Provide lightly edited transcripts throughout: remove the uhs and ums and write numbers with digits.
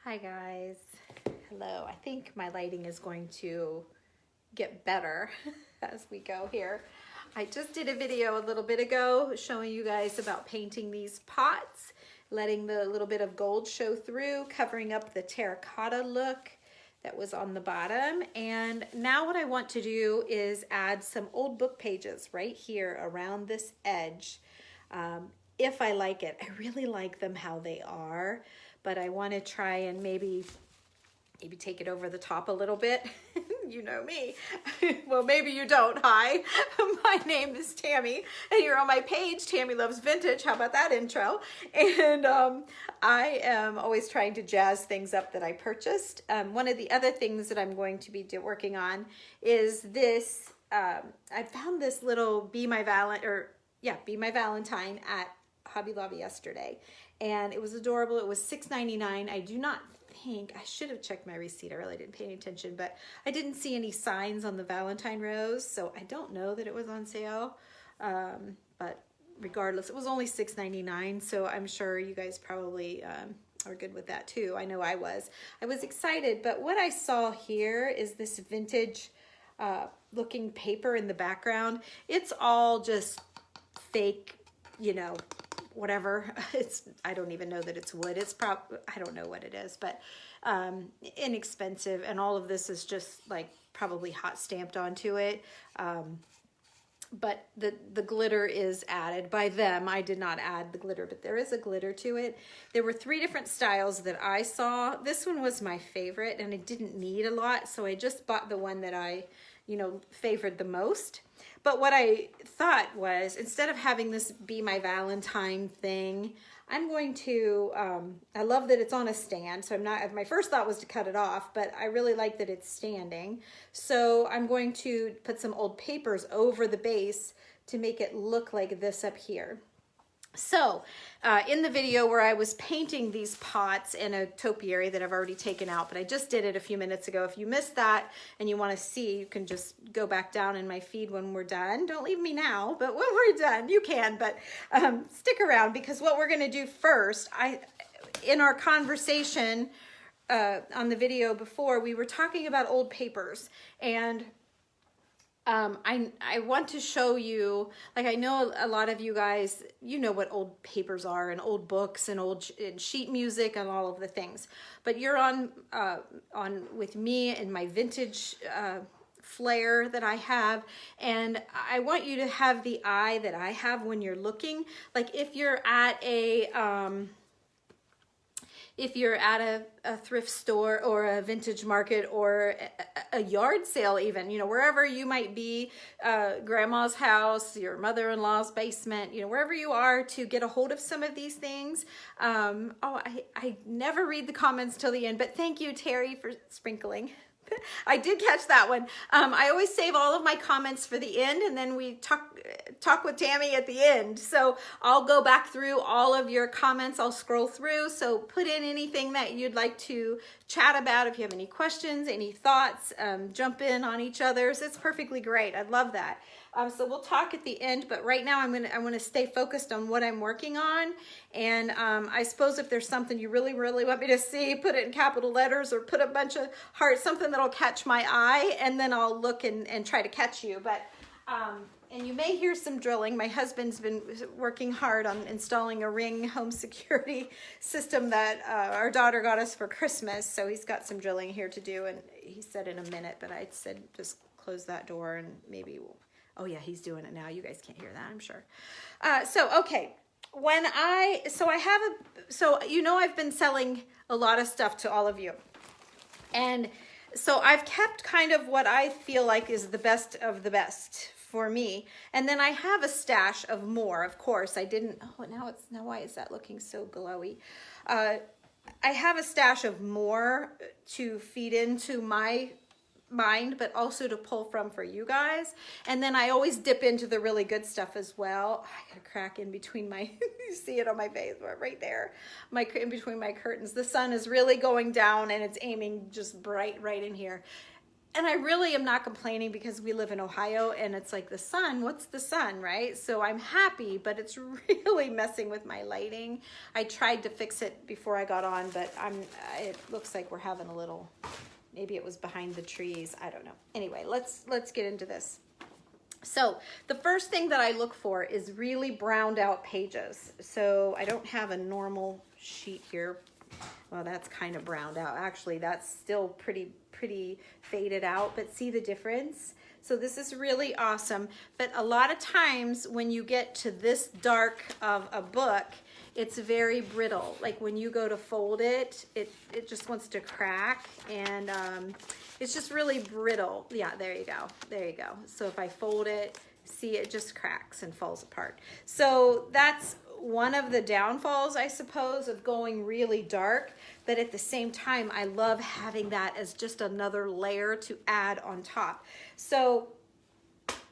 Hi guys. Hello. I think my lighting is going to get better as we go here. I just did a video a little bit ago showing you guys about painting these pots, letting the little bit of gold show through, covering up the terracotta look that was on the bottom. And now what I want to do is add some old book pages right here around this edge. If I like it. I really like them how they are, but I want to try and maybe take it over the top a little bit. You know me. Well, maybe you don't. Hi, my name is Tammy, and you're on my page, Tammy Loves Vintage. How about that intro? And I am always trying to jazz things up that I purchased. One of the other things that I'm going to be working on is this. I found this little Be My Valentine at Hobby Lobby yesterday, and it was adorable. It was $6.99. I do not think, I should have checked my receipt. I really didn't pay any attention, but I didn't see any signs on the Valentine rose, so I don't know that it was on sale. But regardless, it was only $6.99, so I'm sure you guys probably are good with that too. I know I was excited, but what I saw here is this vintage looking paper in the background. It's all just fake, you know, whatever. I don't even know that it's wood. I don't know what it is, but inexpensive. And all of this is just like probably hot stamped onto it. But the glitter is added by them. I did not add the glitter, but there is a glitter to it. There were 3 different styles that I saw. This one was my favorite, and it didn't need a lot, so I just bought the one that I, favored the most. But what I thought was, instead of having this Be My Valentine thing, I'm going to, I love that it's on a stand, so my first thought was to cut it off, but I really like that it's standing. So I'm going to put some old papers over the base to make it look like this up here. So in the video where I was painting these pots in a topiary that I've already taken out, but I just did it a few minutes ago. If you missed that and you want to see, you can just go back down in my feed when we're done. Don't leave me now, but when we're done, you can, but stick around, because what we're going to do first, in our conversation on the video before, we were talking about old papers, and I want to show you, like, I know a lot of you guys, you know what old papers are, and old books, and and sheet music, and all of the things, but you're on with me and my vintage flair that I have, and I want you to have the eye that I have when you're looking. Like if you're at a thrift store or a vintage market or a yard sale, even, wherever you might be, grandma's house, your mother-in-law's basement, wherever you are, to get a hold of some of these things. I never read the comments till the end, but thank you, Terry, for sprinkling. I did catch that one. I always save all of my comments for the end, and then we talk with Tammy at the end. So I'll go back through all of your comments. I'll scroll through. So put in anything that you'd like to chat about. If you have any questions, any thoughts, jump in on each other's. It's perfectly great. I love that. So we'll talk at the end, but right now I want to stay focused on what I'm working on. And I suppose if there's something you really, really want me to see, put it in capital letters or put a bunch of hearts, something that'll catch my eye, and then I'll look and try to catch you. But and you may hear some drilling. My husband's been working hard on installing a Ring home security system that our daughter got us for Christmas. So he's got some drilling here to do, and he said in a minute, but I said just close that door and maybe we'll... Oh yeah, he's doing it now. You guys can't hear that, I'm sure. Okay, I've been selling a lot of stuff to all of you. And so I've kept kind of what I feel like is the best of the best for me. And then I have a stash of more, of course. Now why is that looking so glowy? I have a stash of more to feed into my mind, but also to pull from for you guys. And then I always dip into the really good stuff as well. I got a crack in between my you see it on my face right there, in between my curtains. The sun is really going down, and it's aiming just right in here. And I really am not complaining because we live in Ohio and it's like the sun, what's the sun, right? So I'm happy, but it's really messing with my lighting. I tried to fix it before I got on, but it looks like we're having a little, maybe it was behind the trees. I don't know. Anyway, let's get into this. So the first thing that I look for is really browned out pages. So I don't have a normal sheet here. Well, that's kind of browned out. Actually, that's still pretty faded out, but see the difference? So this is really awesome. But a lot of times when you get to this dark of a book, it's very brittle. Like when you go to fold it, it just wants to crack, and it's just really brittle. Yeah, there you go. There you go. So if I fold it, see, it just cracks and falls apart. So that's one of the downfalls, I suppose, of going really dark. But at the same time, I love having that as just another layer to add on top. So,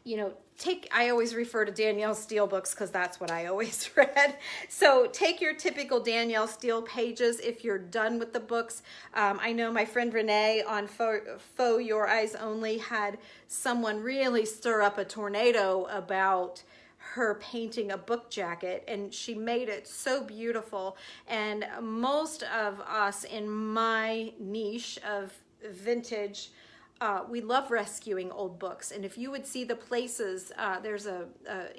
you know, I always refer to Danielle Steele books because that's what I always read. So take your typical Danielle Steele pages if you're done with the books. I know my friend Renee on Faux Your Eyes Only had someone really stir up a tornado about her painting a book jacket, and she made it so beautiful. And most of us in my niche of vintage, we love rescuing old books. And if you would see the places, there's a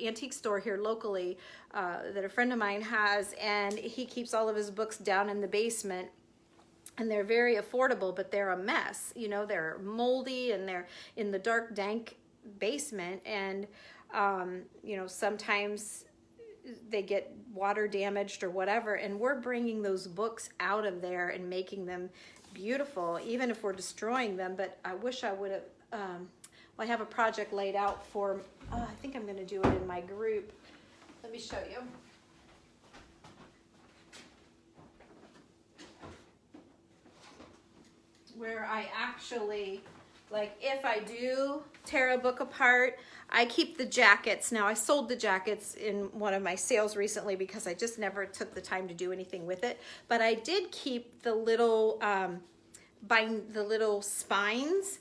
antique store here locally that a friend of mine has, and he keeps all of his books down in the basement. And they're very affordable, but they're a mess. You know, they're moldy and they're in the dark, dank basement. And you know, sometimes they get water damaged or whatever, and we're bringing those books out of there and making them beautiful, even if we're destroying them. But I wish I would have, well, I have a project laid out for, I think I'm going to do it in my group. Let me show you. Where I actually, like, if I do tear a book apart, I keep the jackets. Now, I sold the jackets in one of my sales recently because I just never took the time to do anything with it. But I did keep the little spines.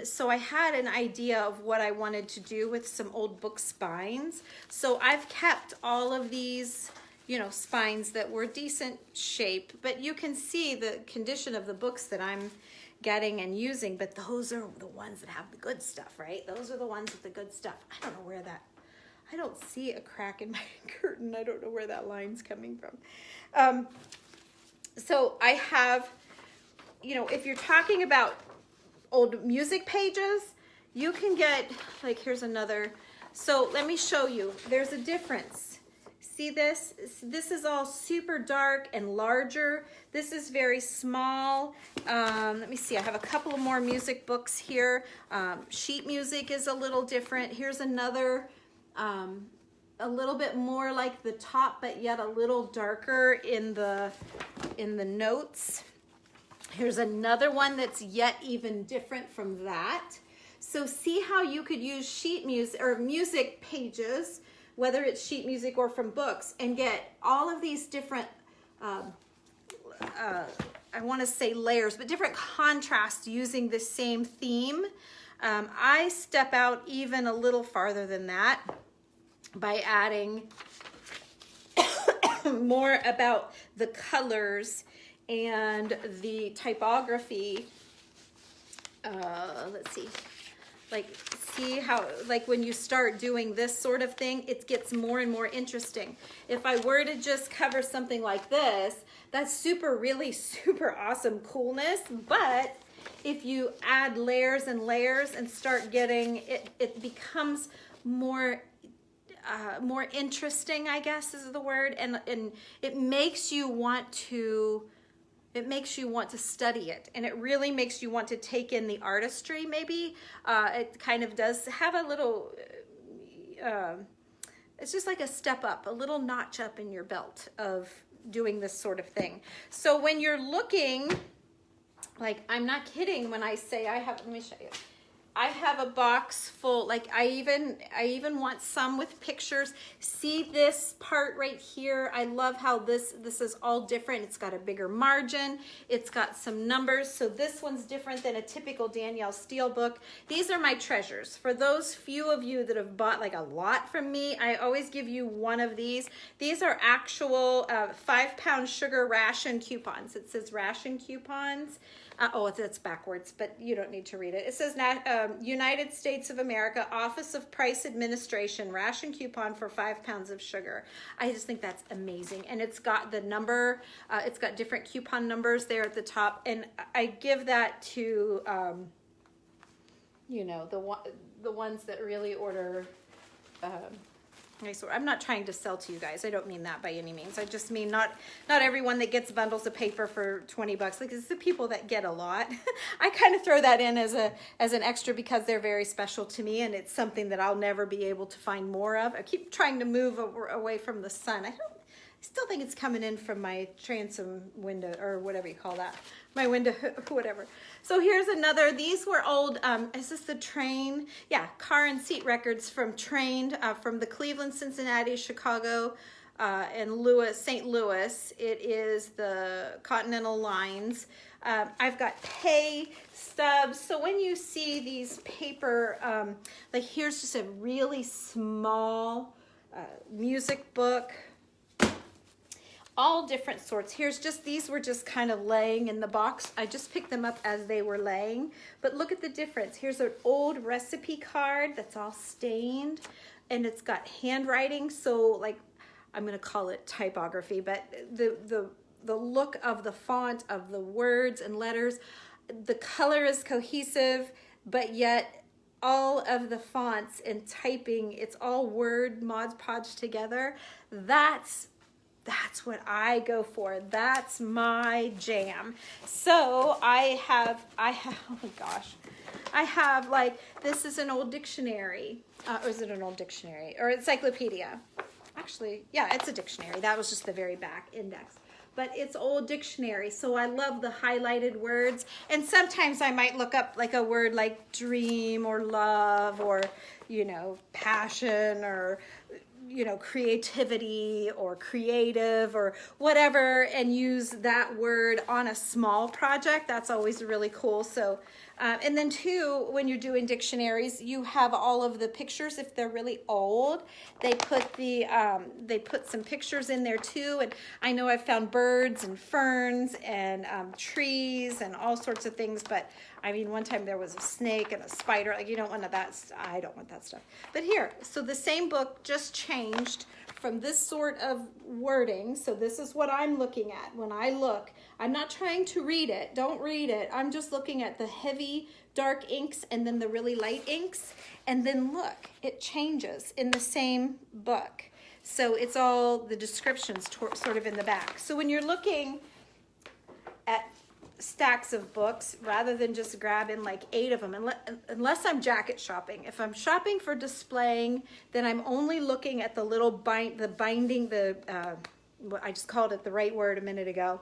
So I had an idea of what I wanted to do with some old book spines. So I've kept all of these, you know, spines that were decent shape, but you can see the condition of the books that I'm getting and using. But those are the ones that have the good stuff, right? Those are the ones with the good stuff. I don't know where that, I don't see a crack in my curtain. I don't know where that line's coming from. So I have, you know, if you're talking about old music pages, you can get, like, here's another. So let me show you. There's a difference. See this? This is all super dark and larger. This is very small. Let me see. I have a couple of more music books here. Sheet music is a little different. Here's another, a little bit more like the top, but yet a little darker in the notes. Here's another one that's yet even different from that. So see how you could use sheet music or music pages, whether it's sheet music or from books, and get all of these different, I want to say layers, but different contrasts using the same theme. I step out even a little farther than that by adding more about the colors and the typography. Let's see. Like, see how, like, when you start doing this sort of thing, it gets more and more interesting. If I were to just cover something like this, that's really super awesome coolness. But if you add layers and layers and start getting, it becomes more interesting, I guess is the word. And it makes you want to, study it, and it really makes you want to take in the artistry. Maybe it kind of does have a little, it's just like a step up, a little notch up in your belt of doing this sort of thing. So when you're looking, like, I'm not kidding when I say I have, let me show you. I have a box full, like I even want some with pictures. See this part right here? I love how this is all different. It's got a bigger margin. It's got some numbers. So this one's different than a typical Danielle Steele book. These are my treasures. For those few of you that have bought like a lot from me, I always give you one of these. These are actual 5-pound sugar ration coupons. It says ration coupons. Oh, that's backwards, but you don't need to read it. It says United States of America, Office of Price Administration, ration coupon for 5 pounds of sugar. I just think that's amazing. And it's got the number, it's got different coupon numbers there at the top. And I give that to, you know, the ones that really order, I'm not trying to sell to you guys. I don't mean that by any means. I just mean not everyone that gets bundles of paper for 20 bucks. Like, it's the people that get a lot. I kind of throw that in as an extra because they're very special to me, and it's something that I'll never be able to find more of. I keep trying to move away from the sun. I still think it's coming in from my transom window, or whatever you call that. My window, whatever. So here's another. These were old, is this the Train? Yeah, car and seat records from Trained, from the Cleveland, Cincinnati, Chicago, and St. Louis. It is the Continental Lines. I've got pay stubs. So when you see these paper, like here's just a really small music book. All different sorts. Here's just, these were just kind of laying in the box. I just picked them up as they were laying. But look at the difference. Here's an old recipe card that's all stained, and it's got handwriting. So like, I'm going to call it typography, but the look of the font of the words and letters, the color is cohesive, but yet all of the fonts and typing, it's all word Mod Podge together. That's what I go for. That's my jam. So I have, oh my gosh. I have like, this is an old dictionary. Or is it an old dictionary? Or encyclopedia. Actually, yeah, it's a dictionary. That was just the very back index. But it's old dictionary. So I love the highlighted words. And sometimes I might look up like a word like dream or love or, you know, passion or, you know, creativity or creative or whatever, and use that word on a small project. That's always really cool. So, and then too, when you're doing dictionaries, you have all of the pictures. If they're really old, they put some pictures in there too. And I know I've found birds and ferns and trees and all sorts of things, but I mean, one time there was a snake and a spider. Like, you don't want that. I don't want that stuff. But here, so the same book just changed from this sort of wording. So this is what I'm looking at when I look. I'm not trying to read it. Don't read it. I'm just looking at the heavy, dark inks and then the really light inks. And then look, it changes in the same book. So it's all the descriptions sort of in the back. So when you're looking at stacks of books, rather than just grabbing like 8 of them, unless I'm jacket shopping. If I'm shopping for displaying, then I'm only looking at the little binding, I just called it the right word a minute ago.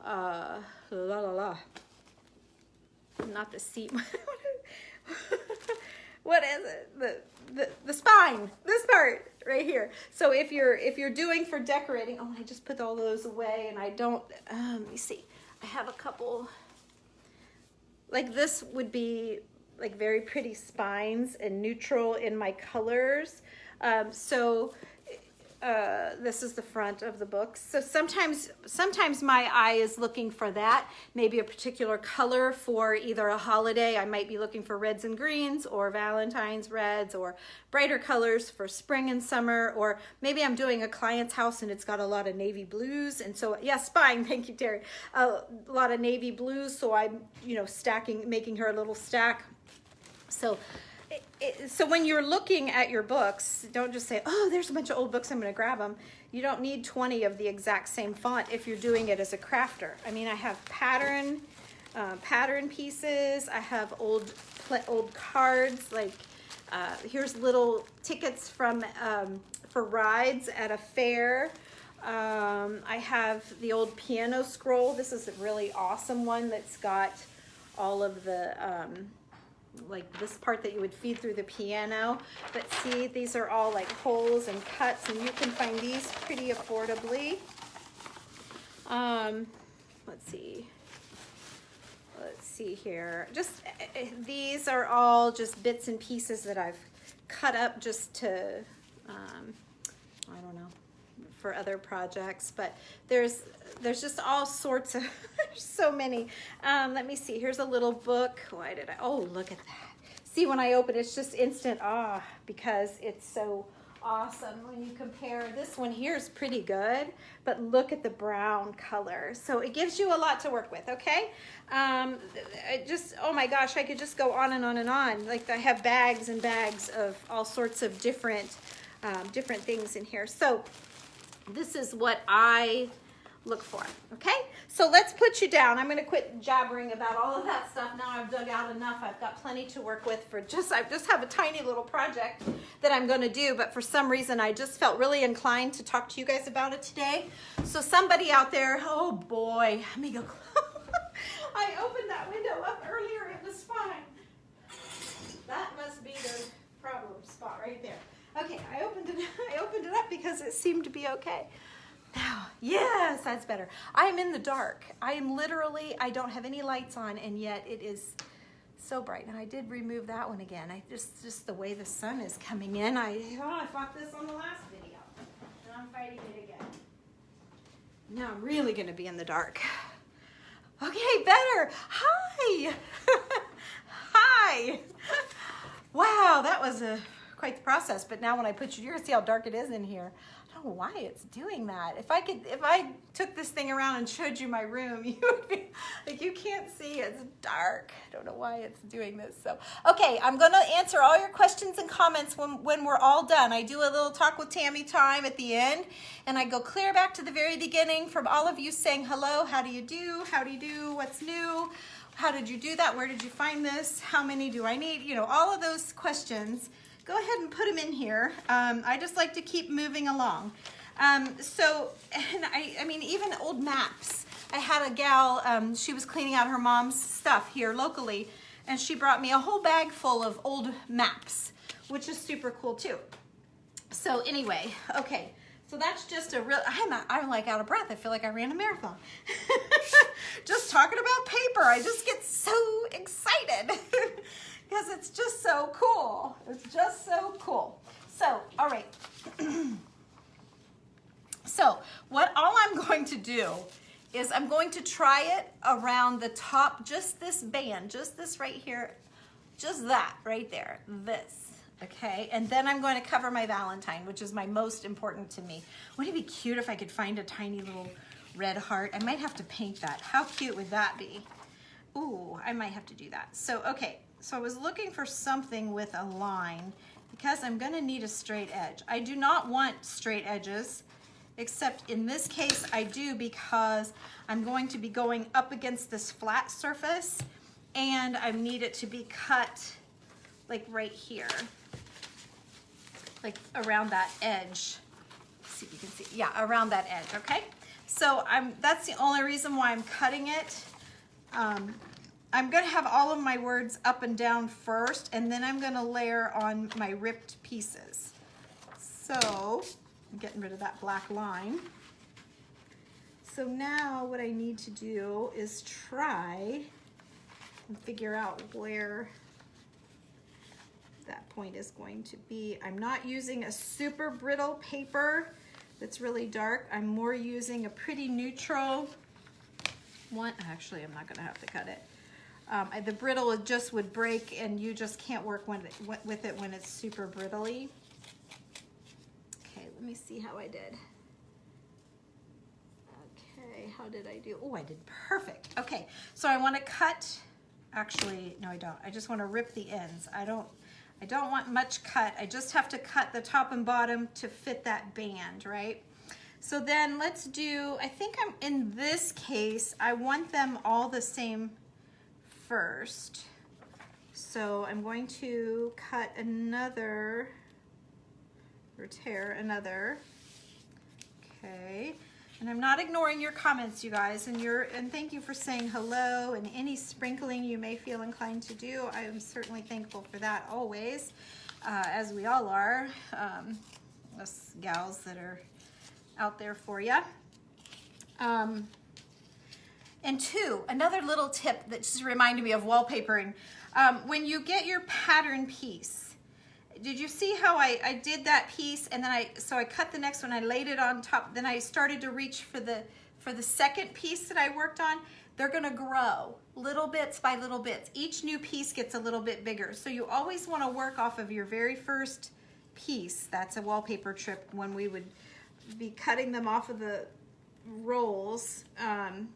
Not the seat. What is it? The spine, this part right here. So if you're doing for decorating, oh, I just put all those away, and I don't, let me see. I have a couple, like this would be like very pretty spines and neutral in my colors. This is the front of the book. So sometimes my eye is looking for that, maybe a particular color for either a holiday. I might be looking for reds and greens, or Valentine's reds, or brighter colors for spring and summer, or maybe I'm doing a client's house and it's got a lot of navy blues. And so, yeah, spine, thank you, Terry. A lot of navy blues. So I'm, you know, making her a little stack. So when you're looking at your books, don't just say, oh, there's a bunch of old books, I'm going to grab them. You don't need 20 of the exact same font if you're doing it as a crafter. I mean, I have pattern pieces. I have old cards, like here's little tickets from for rides at a fair. I have the old piano scroll. This is a really awesome one that's got all of the like this part that you would feed through the piano. But see, these are all like holes and cuts, and you can find these pretty affordably. Let's see here. Just these are all just bits and pieces that I've cut up just to, I don't know, for other projects. But there's just all sorts of, there's so many. Let me see. Here's a little book. Why did I? Oh, look at that. See, when I open, it's just instant awe because it's so awesome. When you compare, this one here is pretty good, but look at the brown color. So it gives you a lot to work with, okay? Oh my gosh, I could just go on and on and on. Like I have bags and bags of all sorts of different things in here. So this is what I look for, okay? So let's put you down. I'm gonna quit jabbering about all of that stuff. Now I've dug out enough. I've got plenty to work with for I just have a tiny little project that I'm gonna do, but for some reason I just felt really inclined to talk to you guys about it today. So somebody out there, oh boy, let me go. I opened that window up earlier, it was fine. That must be the problem spot right there. Okay, I opened it up because it seemed to be okay. Now, yes, that's better. I'm in the dark. I am literally, I don't have any lights on, and yet it is so bright. And I did remove that one again. Just the way the sun is coming in. I fought this on the last video, and I'm fighting it again. Now I'm really gonna be in the dark. Okay, better. Hi. Hi. Wow, that was quite the process. But now when I put you're gonna see how dark it is in here. I don't know why it's doing that. If I took this thing around and showed you my room, you would be like, you can't see, it's dark. I don't know why it's doing this. So, okay, I'm gonna answer all your questions and comments when we're all done. I do a little talk with Tammy time at the end, and I go clear back to the very beginning from all of you saying hello, how do you do, what's new, how did you do that, where did you find this, how many do I need, you know, all of those questions. Go ahead and put them in here. I just like to keep moving along. And I mean, even old maps. I had a gal, she was cleaning out her mom's stuff here locally, and she brought me a whole bag full of old maps, which is super cool too. So anyway, okay. So that's just a real, I'm like out of breath. I feel like I ran a marathon. Just talking about paper, I just get so excited. Because it's just so cool. It's just so cool. So, all right. So, all I'm going to do is I'm going to try it around the top, just this band, just this right here, just that right there, this, okay? And then I'm going to cover my Valentine, which is my most important to me. Wouldn't it be cute if I could find a tiny little red heart? I might have to paint that. How cute would that be? Ooh, I might have to do that. So, okay. So I was looking for something with a line because I'm gonna need a straight edge. I do not want straight edges, except in this case I do because I'm going to be going up against this flat surface and I need it to be cut like right here, like around that edge. Let's see if you can see, yeah, around that edge, okay? So that's the only reason why I'm cutting it. I'm gonna have all of my words up and down first, and then I'm gonna layer on my ripped pieces. So, I'm getting rid of that black line. So now what I need to do is try and figure out where that point is going to be. I'm not using a super brittle paper that's really dark. I'm more using a pretty neutral one. Actually, I'm not gonna have to cut it. The brittle just would break and you just can't work with it when it's super brittly. Okay, let me see how I did. Okay, how did I do? Oh, I did perfect. Okay, so I want to cut, actually, no I don't. I just want to rip the ends. I don't want much cut. I just have to cut the top and bottom to fit that band, right? So then let's do, I think in this case, I want them all the same first. So I'm going to cut another, or tear another. Okay, And I'm not ignoring your comments, you guys, and thank you for saying hello, and any sprinkling you may feel inclined to do. I am certainly thankful for that always, as we all are, us gals that are out there for you. And two, another little tip that just reminded me of wallpapering. When you get your pattern piece, did you see how I did that piece, and then so I cut the next one, I laid it on top, then I started to reach for the second piece that I worked on. They're gonna grow little bits by little bits. Each new piece gets a little bit bigger. So you always wanna work off of your very first piece. That's a wallpaper trip when we would be cutting them off of the rolls, and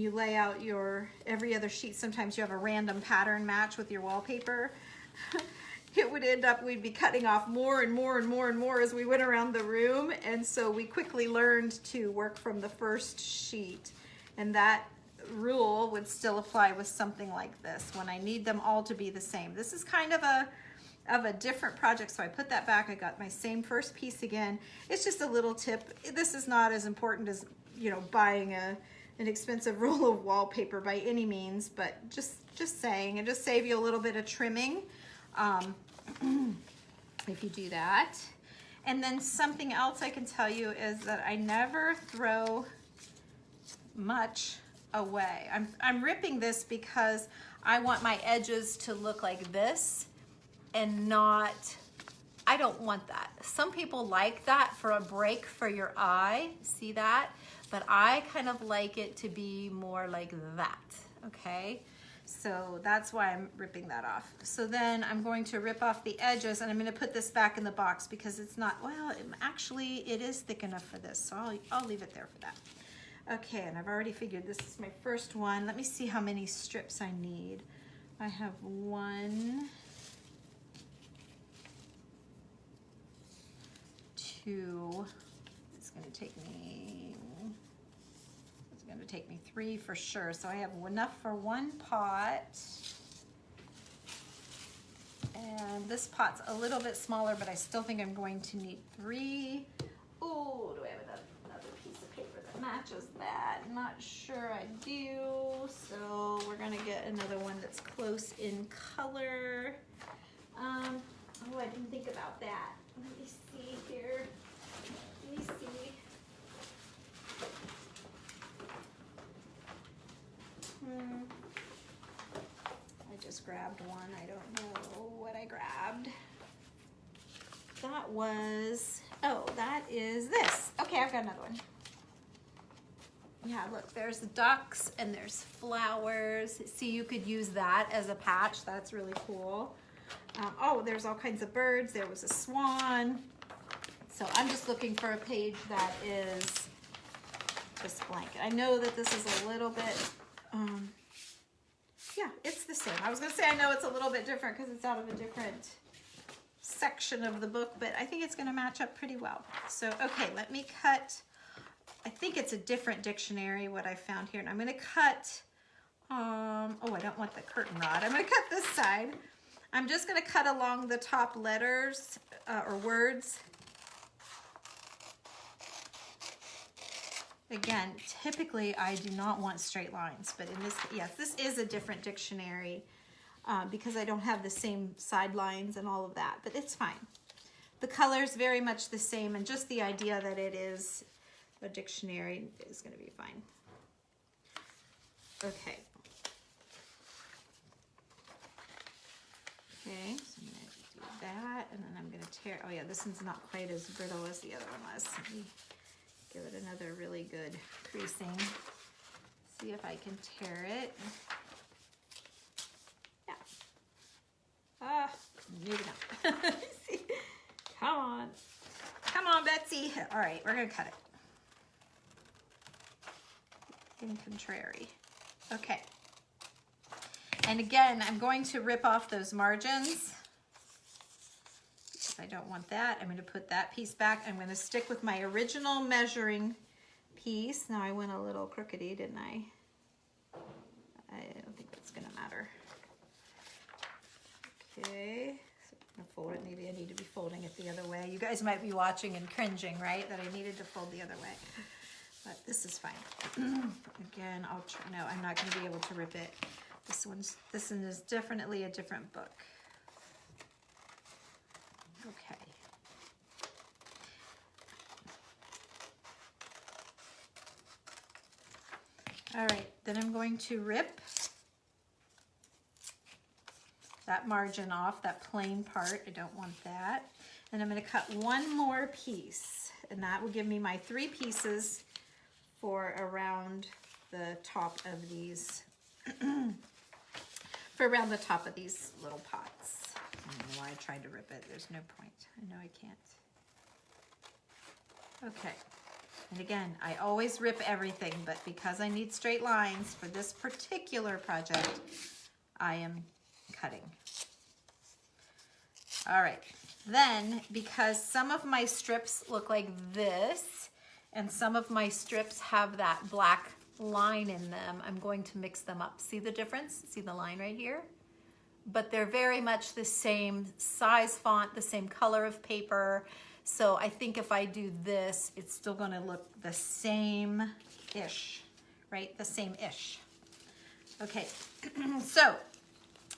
you lay out your every other sheet. Sometimes you have a random pattern match with your wallpaper. It would end up, we'd be cutting off more and more and more and more as we went around the room. And so we quickly learned to work from the first sheet. And that rule would still apply with something like this when I need them all to be the same. This is kind of a different project, so I put that back. I got my same first piece again. It's just a little tip. This is not as important as, you know, buying an expensive roll of wallpaper by any means, but just saying, and just save you a little bit of trimming if you do that. And then something else I can tell you is that I never throw much away. I'm ripping this because I want my edges to look like this and not, I don't want that. Some people like that for a break for your eye, see that? But I kind of like it to be more like that, okay? So that's why I'm ripping that off. So then I'm going to rip off the edges, and I'm gonna put this back in the box because it's not, well, actually it is thick enough for this, so I'll leave it there for that. Okay, and I've already figured this is my first one. Let me see how many strips I need. I have 1, 2, it's gonna take me 3 for sure. So I have enough for 1 pot. And this pot's a little bit smaller, but I still think I'm going to need 3. Oh, do I have another piece of paper that matches that? Not sure I do. So we're gonna get another one that's close in color. Oh, I didn't think about that. Let me see here. Let me see. I just grabbed one. I don't know what I grabbed. That was, oh, that is this. Okay, I've got another one. Yeah, look, there's ducks and there's flowers. See, you could use that as a patch. That's really cool. Oh, there's all kinds of birds. There was a swan. So I'm just looking for a page that is just blank. I know that this is a little bit, yeah, it's the same. I was gonna say I know it's a little bit different because it's out of a different section of the book, but I think it's gonna match up pretty well. So, okay, let me cut, I think it's a different dictionary what I found here. And I'm gonna cut, oh, I don't want the curtain rod. I'm gonna cut this side. I'm just gonna cut along the top letters or words. Again, typically I do not want straight lines, but in this, yes, this is a different dictionary because I don't have the same side lines and all of that, but it's fine. The color's very much the same, and just the idea that it is a dictionary is gonna be fine. Okay. Okay, so I'm gonna do that, and then I'm gonna tear, oh yeah, this one's not quite as brittle as the other one was. Let me give it another really good creasing. See if I can tear it. Yeah. Ah, maybe not. See? Come on. Come on, Betsy. All right, we're gonna cut it. In contrary. Okay. And again, I'm going to rip off those margins. I don't want that. I'm going to put that piece back. I'm going to stick with my original measuring piece. Now I went a little crookedy, didn't I? I don't think that's going to matter. Okay, so I'm going to fold it. Maybe I need to be folding it the other way. You guys might be watching and cringing, right? That I needed to fold the other way. but this is fine. Again, I'll try, no, I'm not gonna be able to rip it. This one is definitely a different book. Okay. All right, then I'm going to rip that margin off, that plain part. I don't want that. And I'm going to cut one more piece, and that will give me my 3 pieces for around the top of these, for around the top of these little pots. I don't know why I tried to rip it. There's no point. I know I can't. Okay. And again, I always rip everything, but because I need straight lines for this particular project, I am cutting. All right, then because some of my strips look like this, and some of my strips have that black line in them, I'm going to mix them up. See the difference? See the line right here? But they're very much the same size font, the same color of paper. So I think if I do this, it's still gonna look the same-ish, right? The same-ish. Okay, so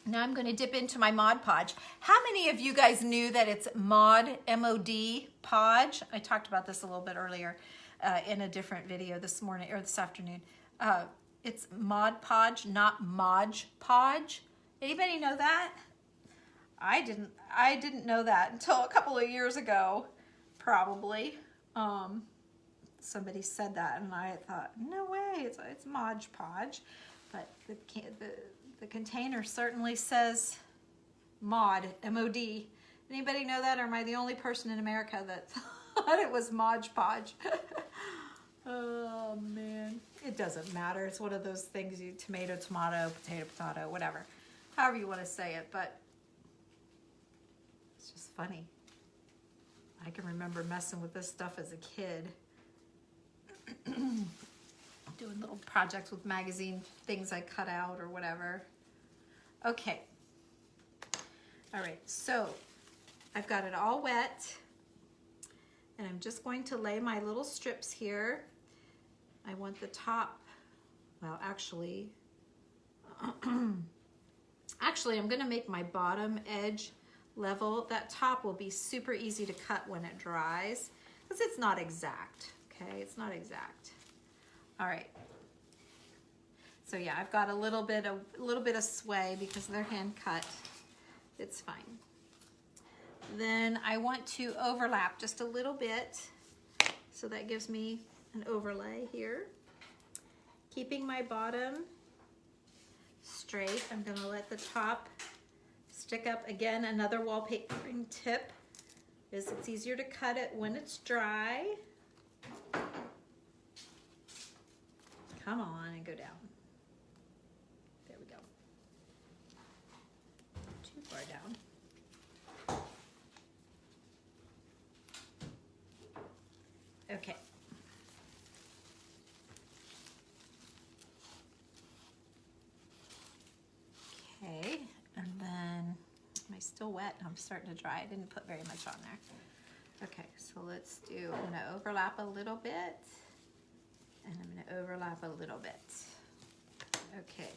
now I'm gonna dip into my Mod Podge. How many of you guys knew that it's Mod, M-O-D, Podge? I talked about this a little bit earlier in a different video this morning, or this afternoon. It's Mod Podge, not Modge Podge. Anybody know that? I didn't know that until a couple of years ago, probably. Somebody said that, and I thought, no way, it's Mod Podge. But the container certainly says Mod, M-O-D. Anybody know that, or am I the only person in America that thought it was Mod Podge? Oh man, it doesn't matter. It's one of those things, tomato, tomato, potato, potato, whatever. However you want to say it, but it's just funny. I can remember messing with this stuff as a kid. Doing little projects with magazine things I cut out or whatever. Okay. All right, so I've got it all wet, and I'm just going to lay my little strips here. I want the top, well, actually, I'm gonna make my bottom edge level. That top will be super easy to cut when it dries, because it's not exact, okay? It's not exact. All right. So yeah, I've got a little bit of sway because they're hand cut. It's fine. Then I want to overlap just a little bit, so that gives me an overlay here. Keeping my bottom straight, I'm gonna let the top stick up. Again, another wallpapering tip is it's easier to cut it when it's dry. Come on and go down. There we go. Too far down. Okay. Okay, and then, am I still wet? I'm starting to dry. I didn't put very much on there. Okay, so let's do, I'm gonna overlap a little bit, and I'm gonna overlap a little bit. Okay,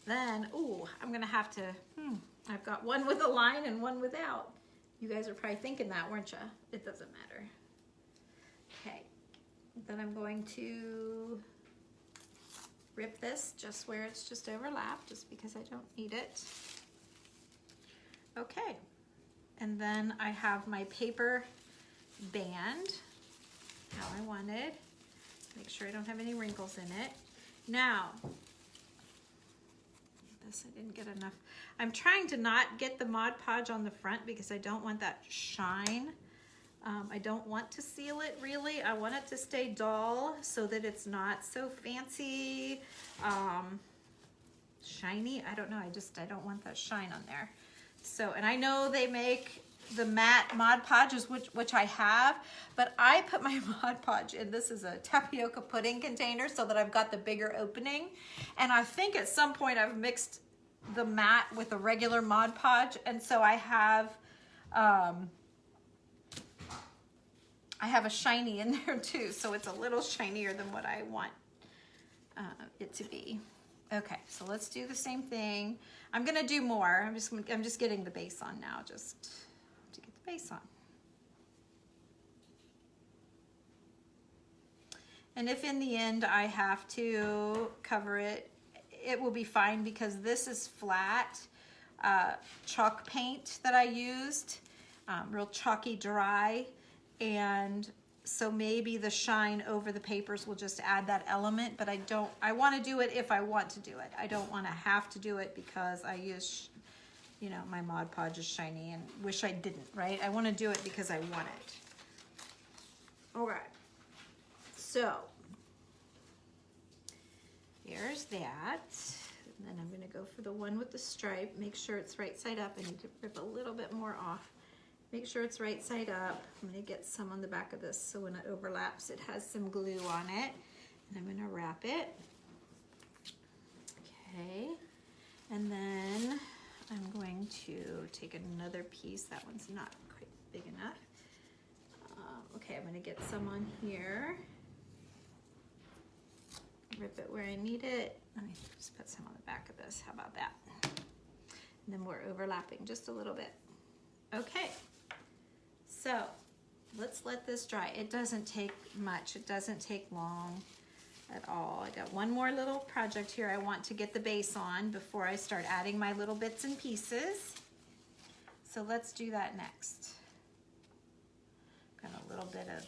then, ooh, I'm gonna have to, I've got one with a line and one without. You guys are probably thinking that, weren't you? It doesn't matter. Okay, then I'm going to rip this just where it's just overlapped, just because I don't need it. Okay, and then I have my paper band, how I wanted. Make sure I don't have any wrinkles in it. Now, this I didn't get enough. I'm trying to not get the Mod Podge on the front because I don't want that shine. I don't want to seal it really. I want it to stay dull so that it's not so fancy, shiny. I don't know, I don't want that shine on there. So, and I know they make the matte Mod Podges, which I have, but I put my Mod Podge in, this is a tapioca pudding container so that I've got the bigger opening. And I think at some point I've mixed the matte with a regular Mod Podge, and so I have I have a shiny in there too, so it's a little shinier than what I want it to be. Okay, so let's do the same thing. I'm gonna do more. I'm just getting the base on now, just to get the base on. And if in the end I have to cover it, it will be fine because this is flat chalk paint that I used, real chalky dry, and so maybe the shine over the papers will just add that element, but I want to do it if I want to do it. I don't want to have to do it because I use, you know, my Mod Podge is shiny and wish I didn't, right? I want to do it because I want it. Okay, so here's that. And then I'm going to go for the one with the stripe. Make sure it's right side up. I need to rip a little bit more off. Make sure it's right side up. I'm going to get some on the back of this so when it overlaps it has some glue on it. And I'm going to wrap it. Okay. And then I'm going to take another piece. That one's not quite big enough. Okay, I'm going to get some on here. Rip it where I need it. Let me just put some on the back of this. How about that? And then we're overlapping just a little bit. Okay. So let's let this dry. It doesn't take much. It doesn't take long at all. I got one more little project here I want to get the base on before I start adding my little bits and pieces. So let's do that next. Got a little bit of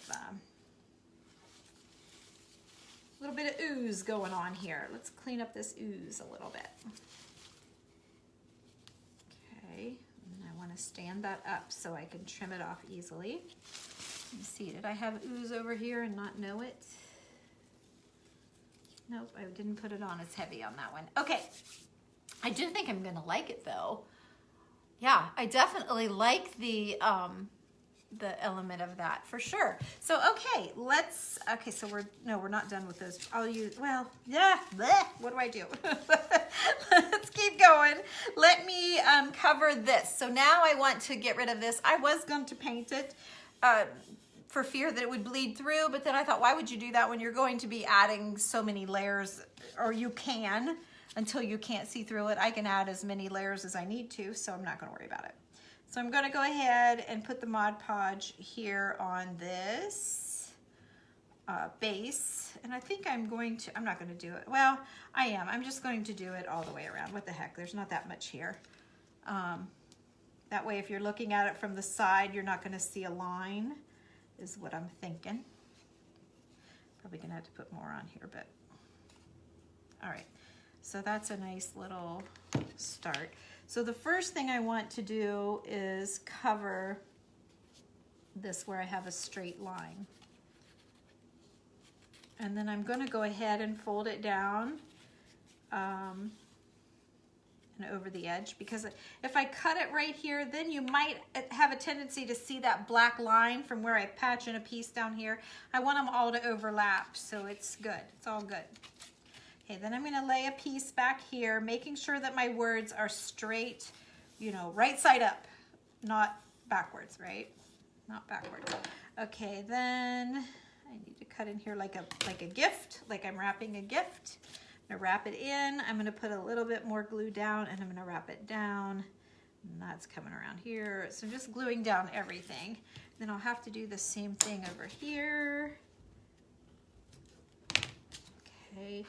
ooze going on here. Let's clean up this ooze a little bit. Okay. I want to stand that up so I can trim it off easily. Let me see, did I have ooze over here and not know it? Nope, I didn't put it on as heavy on that one. Okay, I do think I'm gonna like it though. Yeah, I definitely like the element of that for sure. So okay, so we're not done with those. I'll use, well, yeah, bleh, what do I do? Let's keep going. Let me cover this. So now I want to get rid of this. I was going to paint it for fear that it would bleed through, but then I thought, why would you do that when you're going to be adding so many layers, or you can, until you can't see through it. I can add as many layers as I need to, so I'm not gonna worry about it. So I'm gonna go ahead and put the Mod Podge here on this base. And I think I'm not gonna do it. Well, I am. I'm just going to do it all the way around. What the heck, there's not that much here. That way, if you're looking at it from the side, you're not gonna see a line, is what I'm thinking. Probably gonna have to put more on here, but all right. So that's a nice little start. So the first thing I want to do is cover this where I have a straight line. And then I'm going to go ahead and fold it down and over the edge, because if I cut it right here, then you might have a tendency to see that black line from where I patch in a piece down here. I want them all to overlap, so it's good. It's all good. Okay, then I'm going to lay a piece back here, making sure that my words are straight, you know, right side up, not backwards, right? Not backwards. Okay, then I need to cut in here like a gift, like I'm wrapping a gift. I'm going to wrap it in. I'm going to put a little bit more glue down, and I'm going to wrap it down. And that's coming around here. So I'm just gluing down everything. Then I'll have to do the same thing over here. Okay.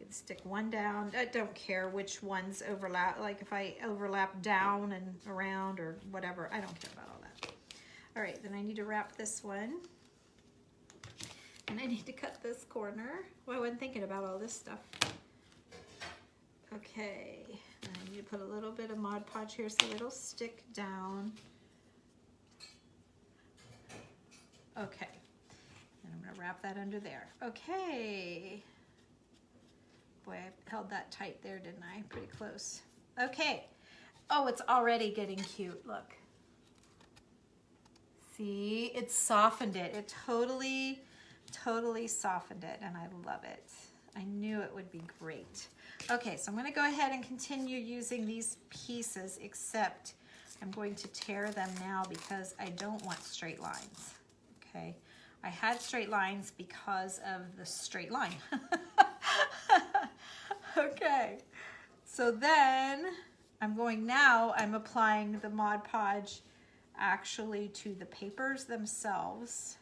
Stick one down. I don't care which ones overlap. Like if I overlap down and around or whatever, I don't care about all that. All right, then I need to wrap this one. And I need to cut this corner. Well, I wasn't thinking about all this stuff. Okay, and I need to put a little bit of Mod Podge here so it'll stick down. Okay, and I'm gonna wrap that under there. Okay. Boy, I held that tight there, didn't I? Pretty close. Okay. Oh, it's already getting cute. Look. See, it softened it. It totally softened it, and I love it. I knew it would be great. Okay, so I'm going to go ahead and continue using these pieces, except I'm going to tear them now because I don't want straight lines. Okay. I had straight lines because of the straight line. Okay, so then I'm applying the Mod Podge actually to the papers themselves,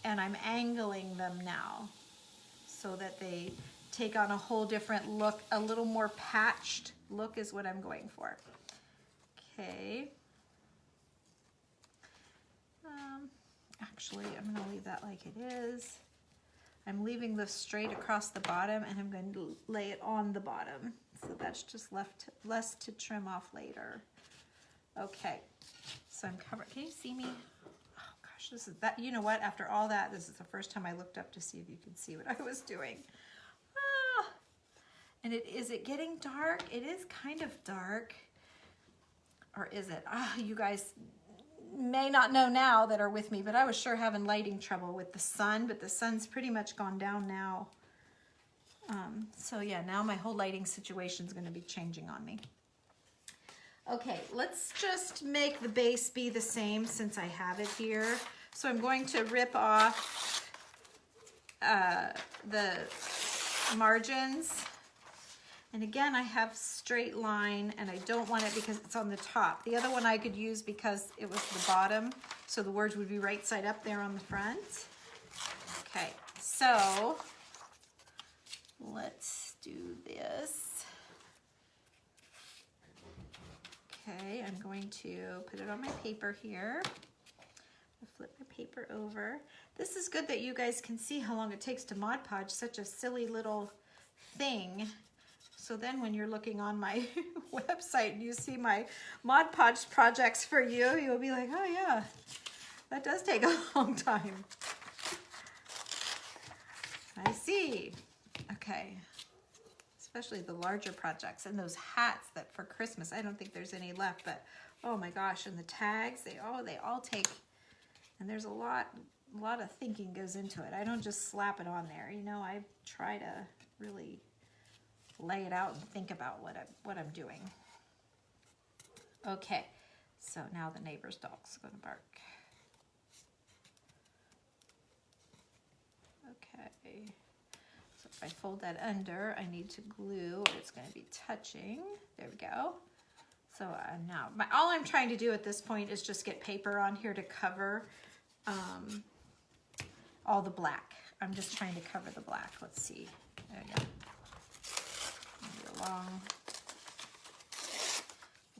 and I'm angling them now so that they take on a whole different look. A little more patched look is what I'm going for. Okay. Actually, I'm going to leave that like it is. I'm leaving this straight across the bottom, and I'm going to lay it on the bottom. So that's just less to trim off later. Okay, so I'm covered. Can you see me? Oh gosh, this is that. You know what? After all that, this is the first time I looked up to see if you could see what I was doing. Ah, and is it getting dark? It is kind of dark. Or is it? Ah, you guys may not know now that are with me, but I was sure having lighting trouble with the sun, but the sun's pretty much gone down now. So yeah, now my whole lighting situation is going to be changing on me. Okay, let's just make the base be the same since I have it here. So I'm going to rip off the margins. And again, I have straight line, and I don't want it because it's on the top. The other one I could use because it was the bottom, so the words would be right side up there on the front. Okay, so let's do this. Okay, I'm going to put it on my paper here. I'll flip my paper over. This is good that you guys can see how long it takes to Mod Podge such a silly little thing. So then when you're looking on my website and you see my Mod Podge projects for you, you'll be like, oh yeah, that does take a long time. I see. Okay. Especially the larger projects and those hats that for Christmas, I don't think there's any left, but oh my gosh, and the tags, they all take, and there's a lot of thinking goes into it. I don't just slap it on there. You know, I try to really lay it out and think about what I'm doing. Okay, so now the neighbor's dog's gonna bark. Okay, so if I fold that under, I need to glue, or it's gonna be touching. There we go. So now, all I'm trying to do at this point is just get paper on here to cover all the black. I'm just trying to cover the black. Let's see. There we go.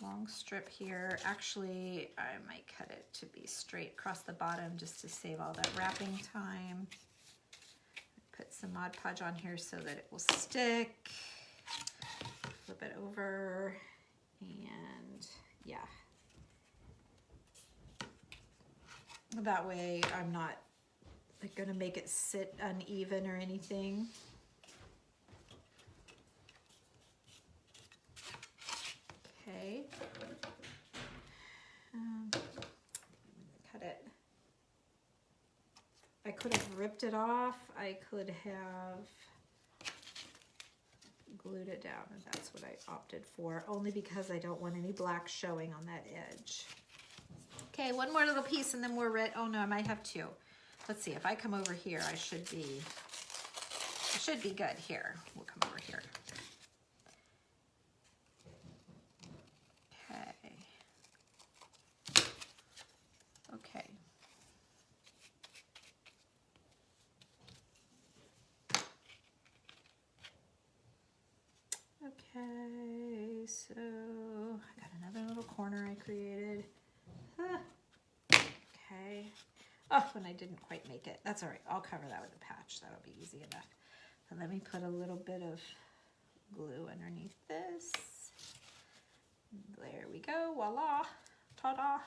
Long strip here. Actually, I might cut it to be straight across the bottom just to save all that wrapping time. Put some Mod Podge on here so that it will stick. Flip it over, and yeah. That way I'm not like gonna make it sit uneven or anything. Okay, cut it. I could have ripped it off. I could have glued it down, and that's what I opted for, only because I don't want any black showing on that edge. Okay, one more little piece and then we're ready. Oh no, I might have two. Let's see, if I come over here, I should be good here. We'll come over here. Okay. Okay, so I got another little corner I created. Okay. Oh, and I didn't quite make it. That's all right. I'll cover that with a patch. That'll be easy enough. And let me put a little bit of glue underneath this. There we go. Voila. Ta-da.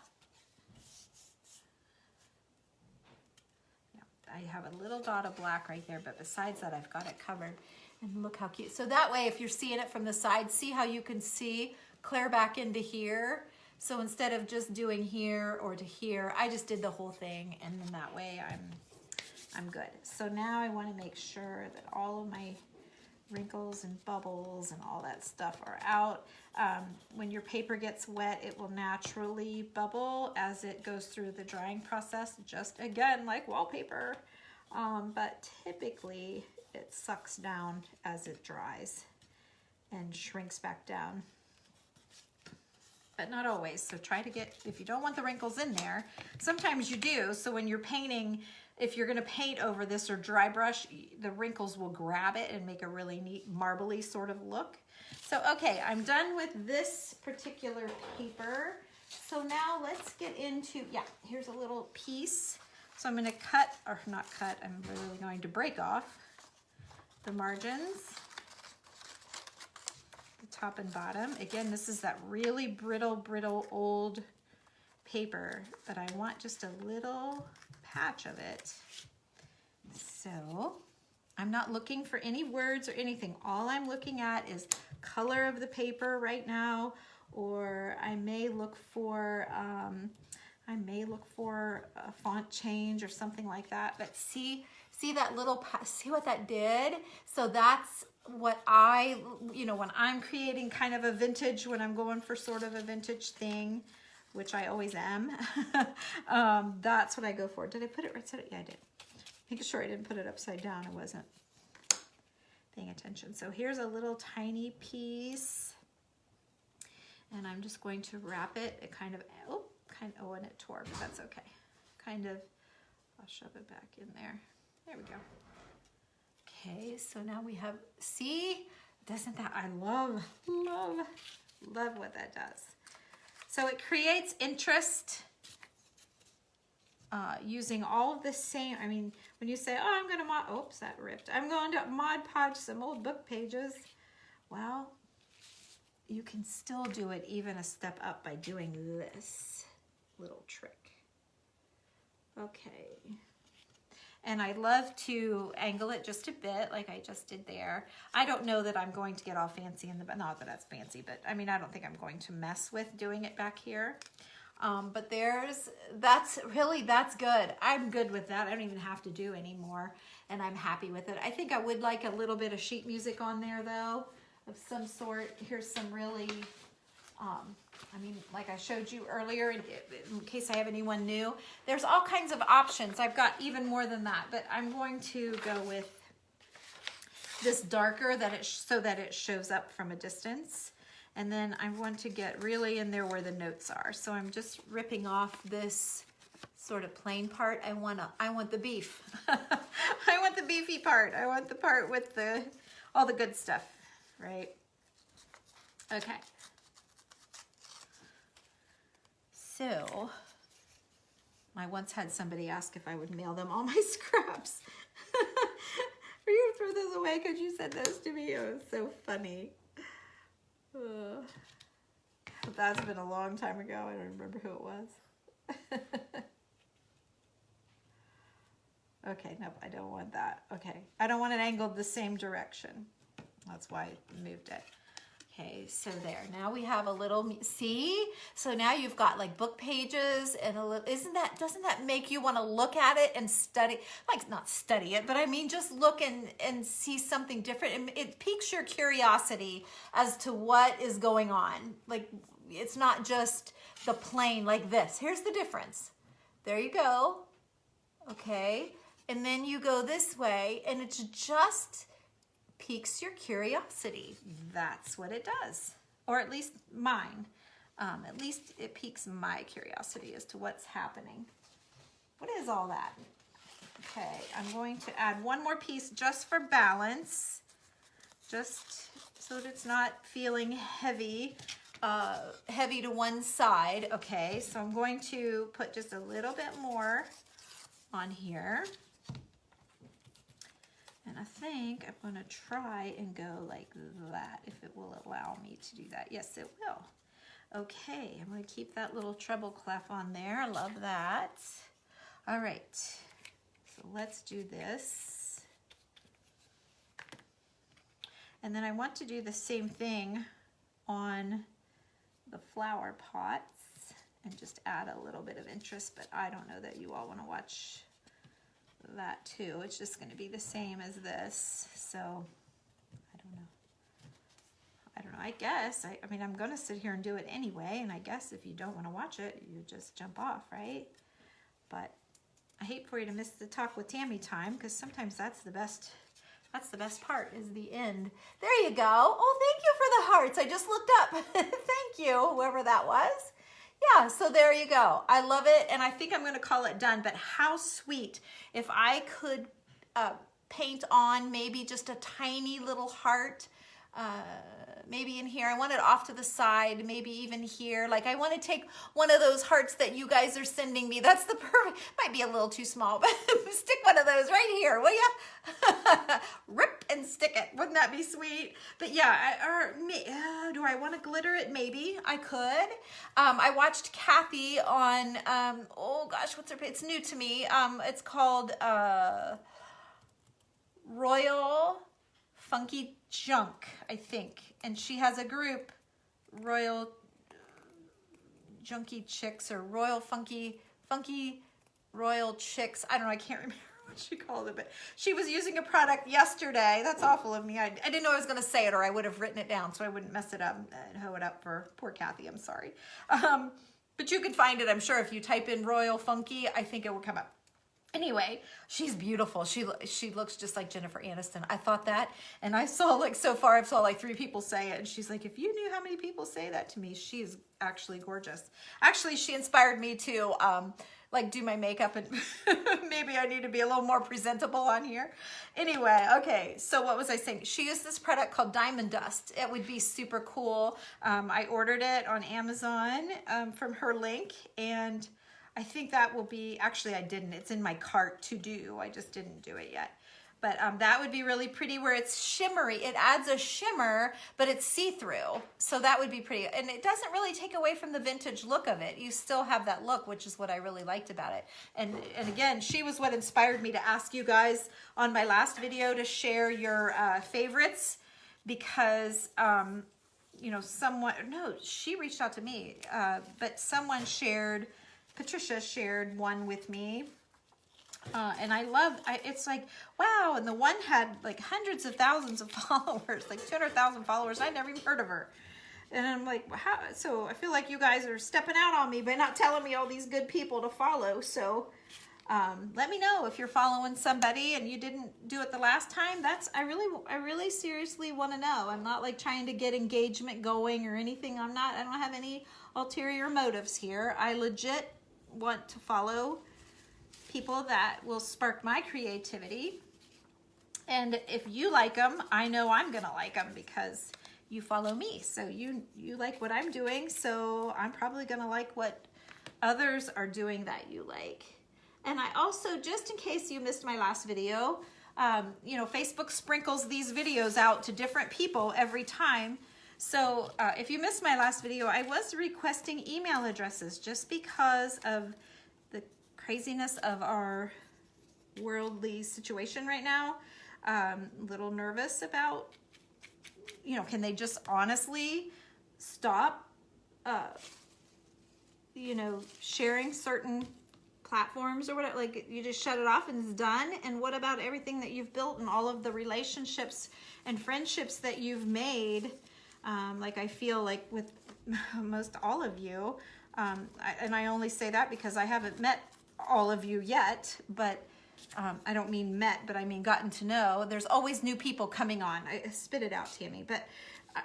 I have a little dot of black right there, but besides that, I've got it covered. And look how cute. So that way, if you're seeing it from the side, see how you can see clear back into here. So instead of just doing here or to here, I just did the whole thing, and then that way I'm good. So now I want to make sure that all of my wrinkles and bubbles and all that stuff are out. When your paper gets wet, it will naturally bubble as it goes through the drying process, just again like wallpaper. But typically it sucks down as it dries and shrinks back down. But not always. So try to get, if you don't want the wrinkles in there, sometimes you do. So when you're painting, if you're going to paint over this or dry brush, the wrinkles will grab it and make a really neat marbly sort of look. So, okay, I'm done with this particular paper. So now let's get into, yeah, here's a little piece. So I'm going to cut, or not cut, I'm literally going to break off the margins, the top and bottom. Again, this is that really brittle old paper, but I want just a little patch of it. So I'm not looking for any words or anything. All I'm looking at is color of the paper right now, or I may look for a font change or something like that. But see that little, see what that did? So that's what I, when I'm creating kind of a vintage, when I'm going for sort of a vintage thing, which I always am, that's what I go for. Did I put it right side? Yeah, I did. Making sure I didn't put it upside down. I wasn't paying attention. So here's a little tiny piece, and I'm just going to wrap it. It kind of, oh, and it tore, but that's okay. Kind of, I'll shove it back in there. There we go. Okay, so now we have, see, doesn't that, I love what that does. So it creates interest using all of the same, I mean, when you say, oh, I'm going to mod, oops, that ripped. I'm going to Mod Podge some old book pages. Well, you can still do it even a step up by doing this little trick. Okay. And I love to angle it just a bit like I just did there. I don't know that I'm going to get all fancy in the, not that that's fancy, but I mean, I don't think I'm going to mess with doing it back here. But that's good. I'm good with that. I don't even have to do anymore, and I'm happy with it. I think I would like a little bit of sheet music on there though, of some sort. Here's some really, I mean, like I showed you earlier, in case I have anyone new, there's all kinds of options. I've got even more than that, but I'm going to go with this darker so that it shows up from a distance. And then I want to get really in there where the notes are. So I'm just ripping off this sort of plain part. I want the beef. I want the beefy part. I want the part with all the good stuff, right? Okay. So I once had somebody ask if I would mail them all my scraps. Are you gonna throw those away because you sent those to me? It was so funny. That's been a long time ago. I don't remember who it was. Okay, nope, I don't want that. Okay, I don't want it angled the same direction. That's why I moved it. Okay, so there, now we have a little, see? So now you've got like book pages and a little, doesn't that make you want to look at it and study, like not study it, but I mean just look and see something different. It piques your curiosity as to what is going on. Like it's not just the plain like this. Here's the difference. There you go. Okay, and then you go this way and it's just piques your curiosity. That's what it does, or at least mine. At least it piques my curiosity as to what's happening. What is all that? Okay, I'm going to add one more piece just for balance, just so that it's not feeling heavy, heavy to one side. Okay, so I'm going to put just a little bit more on here. And I think I'm going to try and go like that, if it will allow me to do that. Yes, it will. Okay, I'm going to keep that little treble clef on there. I love that. All right, so let's do this. And then I want to do the same thing on the flower pots and just add a little bit of interest, but I don't know that you all want to watch that too. It's just going to be the same as this, so I I don't know, I guess, I mean, I'm gonna sit here and do it anyway, and I guess if you don't wanna watch it, you just jump off, right? But I hate for you to miss the talk with Tammy time, because sometimes that's the best part, is the end. There you go. Oh, thank you for the hearts. I just looked up. Thank you, whoever that was. Yeah, so there you go. I love it, and I think I'm gonna call it done, but how sweet if I could paint on maybe just a tiny little heart, maybe in here. I want it off to the side, maybe even here. Like, I want to take one of those hearts that you guys are sending me. That's the perfect, might be a little too small, but stick one of those right here, will ya? Rip and stick it. Wouldn't that be sweet? But yeah, do I want to glitter it? Maybe I could. I watched Kathy on, oh gosh, what's her, it's new to me. It's called Royal Funky Junk, I think. And she has a group, Royal Junky Chicks, or Royal Funky Royal Chicks. I don't know, I can't remember what she called it, but she was using a product yesterday. That's awful of me. I didn't know I was going to say it, or I would have written it down so I wouldn't mess it up and hoe it up for poor Kathy. I'm sorry. But you can find it, I'm sure, if you type in Royal Funky, I think it will come up. Anyway, she's beautiful. She looks just like Jennifer Aniston. I thought that, and I saw, like, so far I've saw like 3 people say it, and she's like, if you knew how many people say that to me. She's actually gorgeous. Actually, she inspired me to like do my makeup, and maybe I need to be a little more presentable on here. Anyway, okay, so what was I saying? She used this product called Diamond Dust. It would be super cool. I ordered it on Amazon from her link, and I think that will be, actually I didn't, it's in my cart to do, I just didn't do it yet. But that would be really pretty, where it's shimmery. It adds a shimmer, but it's see-through. So that would be pretty. And it doesn't really take away from the vintage look of it. You still have that look, which is what I really liked about it. And again, she was what inspired me to ask you guys on my last video to share your favorites, because you know, she reached out to me, but someone shared, Patricia shared one with me, and it's like, wow, and the one had like hundreds of thousands of followers, like 200,000 followers. I never even heard of her. And I'm like, how? So I feel like you guys are stepping out on me by not telling me all these good people to follow. So let me know if you're following somebody and you didn't do it the last time. I really seriously want to know. I'm not like trying to get engagement going or anything. I don't have any ulterior motives here. I legit want to follow people that will spark my creativity, and if you like them, I know I'm gonna like them because you follow me. So you like what I'm doing, so I'm probably gonna like what others are doing that you like. And I also, just in case you missed my last video, you know, Facebook sprinkles these videos out to different people every time. So if you missed my last video, I was requesting email addresses just because of the craziness of our worldly situation right now. A little nervous about, you know, can they just honestly stop, you know, sharing certain platforms or whatever? Like, you just shut it off and it's done. And what about everything that you've built and all of the relationships and friendships that you've made? Like, I feel like with most all of you, and I only say that because I haven't met all of you yet, but I don't mean met, but I mean gotten to know. There's always new people coming on. I spit it out, Tammy. But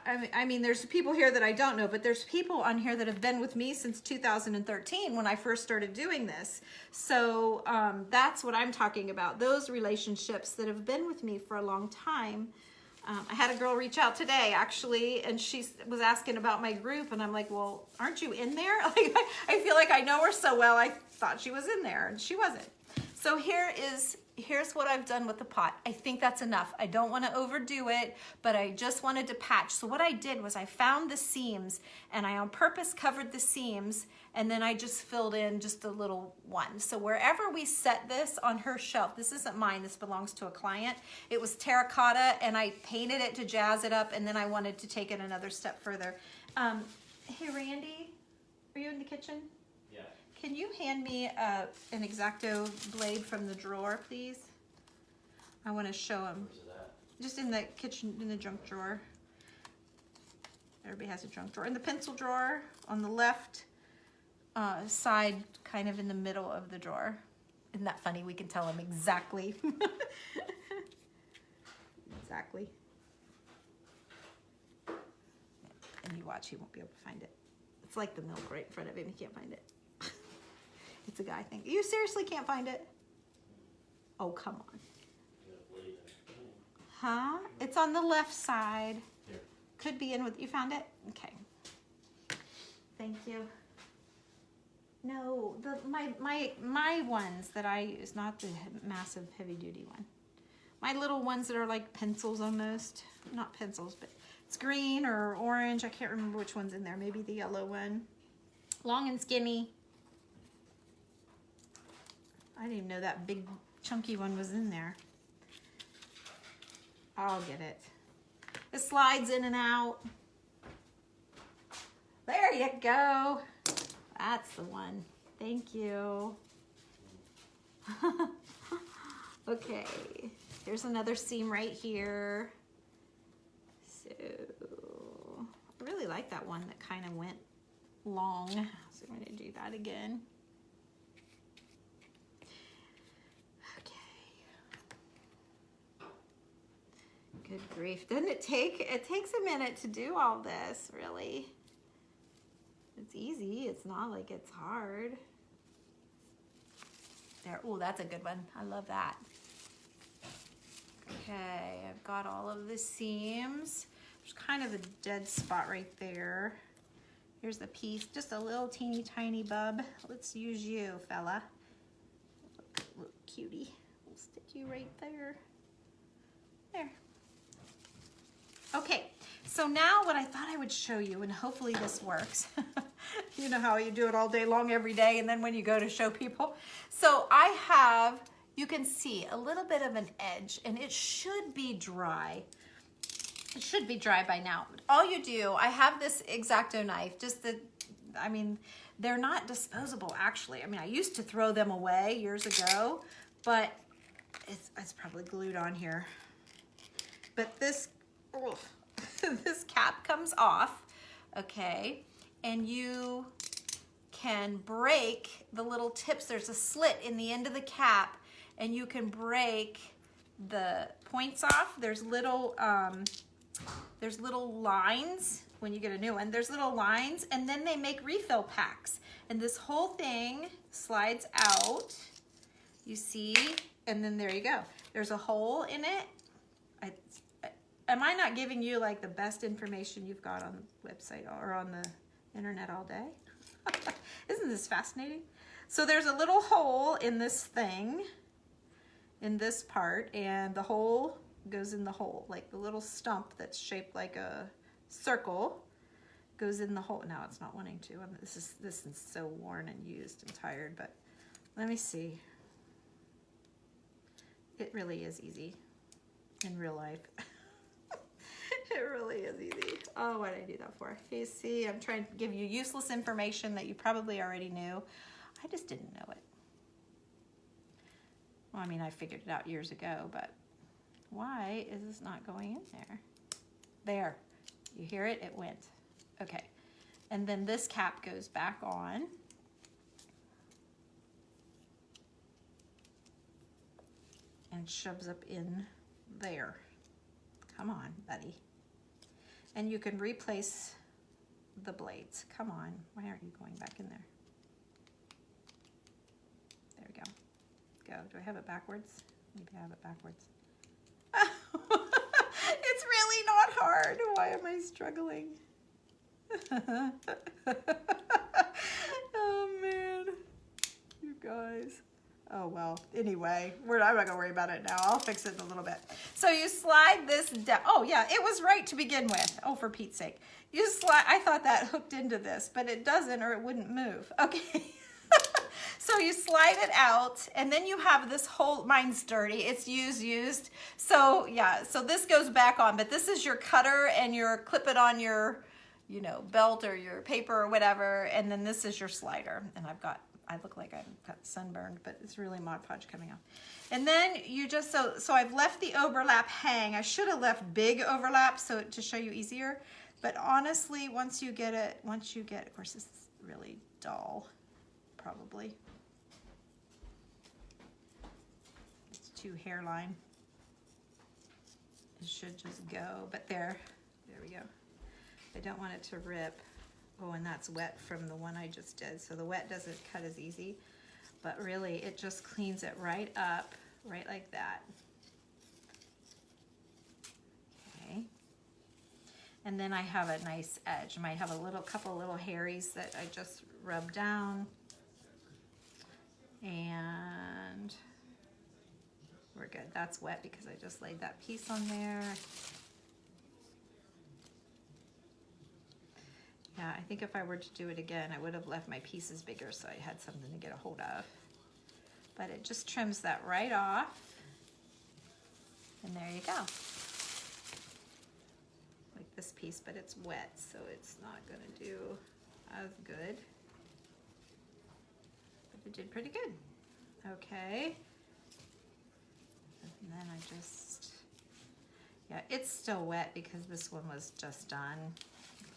I mean, there's people here that I don't know, but there's people on here that have been with me since 2013 when I first started doing this. So that's what I'm talking about. Those relationships that have been with me for a long time. I had a girl reach out today, actually, and she was asking about my group, and I'm like, well, aren't you in there? Like, I feel like I know her so well, I thought she was in there, and she wasn't. So here's what I've done with the pot. I think that's enough. I don't want to overdo it, but I just wanted to patch. So what I did was I found the seams, and I on purpose covered the seams, and then I just filled in just a little one. So wherever we set this on her shelf, this isn't mine, this belongs to a client. It was terracotta, and I painted it to jazz it up, and then I wanted to take it another step further. Hey, Randy, are you in the kitchen? Yeah. Can you hand me an X-Acto blade from the drawer, please? I want to show him. Where's it at? Just in the kitchen, in the junk drawer. Everybody has a junk drawer. And the pencil drawer on the left side, kind of in the middle of the drawer. Isn't that funny? We can tell them exactly. Exactly. And you watch, he won't be able to find it. It's like the milk right in front of him. He can't find it. It's a guy thing. You seriously can't find it? Oh, come on. Huh? It's on the left side. Here. Could be in with, you found it? Okay. Thank you. No, my ones that I use, not the massive heavy duty one. My little ones that are like pencils almost. Not pencils, but it's green or orange. I can't remember which one's in there. Maybe the yellow one. Long and skinny. I didn't even know that big chunky one was in there. I'll get it. It slides in and out. There you go. That's the one. Thank you. Okay, there's another seam right here. So I really like that one that kind of went long. So I'm going to do that again. Good grief. Doesn't it takes a minute to do all this, really. It's easy. It's not like it's hard. There. Oh, that's a good one. I love that. Okay, I've got all of the seams. There's kind of a dead spot right there. Here's the piece, just a little teeny tiny bub. Let's use you, fella. Look, cutie. We'll stick you right there. There. Okay, so now what I thought I would show you, and hopefully this works. You know how you do it all day long every day, and then when you go to show people. So I have, you can see a little bit of an edge, and it should be dry. It should be dry by now. All you do, I have this X-Acto knife, just the, I mean, they're not disposable actually. I mean, I used to throw them away years ago, but it's probably glued on here. But this, oh, this cap comes off, okay? And you can break the little tips. There's a slit in the end of the cap, and you can break the points off. There's little lines when you get a new one. There's little lines, and then they make refill packs. And this whole thing slides out, you see, and then there you go. There's a hole in it. Am I not giving you like the best information you've got on the website or on the internet all day? Isn't this fascinating? So there's a little hole in this thing, in this part, and the hole goes in the hole, like the little stump that's shaped like a circle goes in the hole. Now it's not wanting to. This is so worn and used and tired, but let me see. It really is easy in real life. It really is easy. Oh, what did I do that for? You see, I'm trying to give you useless information that you probably already knew. I just didn't know it. Well, I mean, I figured it out years ago, but why is this not going in there? There. You hear it? It went. Okay. And then this cap goes back on. And shoves up in there. Come on, buddy. And you can replace the blades. Come on, why aren't you going back in there? There we go. Go. Do I have it backwards? Maybe I have it backwards. It's really not hard. Why am I struggling? Oh man, you guys. Oh well, anyway, I'm not gonna worry about it now. I'll fix it in a little bit. So you slide this down. Oh yeah, it was right to begin with. Oh, for Pete's sake. You slide, I thought that hooked into this, but it doesn't or it wouldn't move. Okay. So you slide it out, and then you have this whole, mine's dirty, it's used. So yeah, so this goes back on, but this is your cutter and your clip it on your, you know, belt or your paper or whatever, and then this is your slider. And I look like I've got sunburned, but it's really Mod Podge coming off. And then you just, so I've left the overlap hang. I should have left big overlap so to show you easier. But honestly, once you get, of course this is really dull, probably. It's too hairline. It should just go, but there we go. I don't want it to rip. Oh, and that's wet from the one I just did. So the wet doesn't cut as easy, but really it just cleans it right up, right like that. Okay. And then I have a nice edge. I might have a couple little hairies that I just rub down. And we're good. That's wet because I just laid that piece on there. Yeah, I think if I were to do it again, I would have left my pieces bigger so I had something to get a hold of. But it just trims that right off. And there you go. Like this piece, but it's wet, so it's not gonna do as good. But it did pretty good. Okay. And then I just, yeah, it's still wet because this one was just done.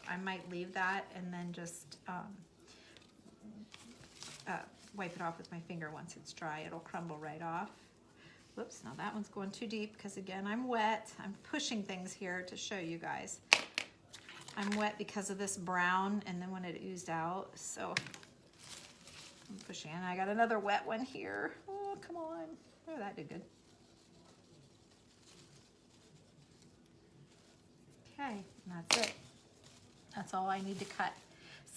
I might leave that and then just wipe it off with my finger once it's dry. It'll crumble right off. Whoops, now that one's going too deep because again, I'm wet. I'm pushing things here to show you guys. I'm wet because of this brown and then when it oozed out, so I'm pushing. And I got another wet one here. Oh, come on. Oh, that did good. Okay, and that's it. That's all I need to cut.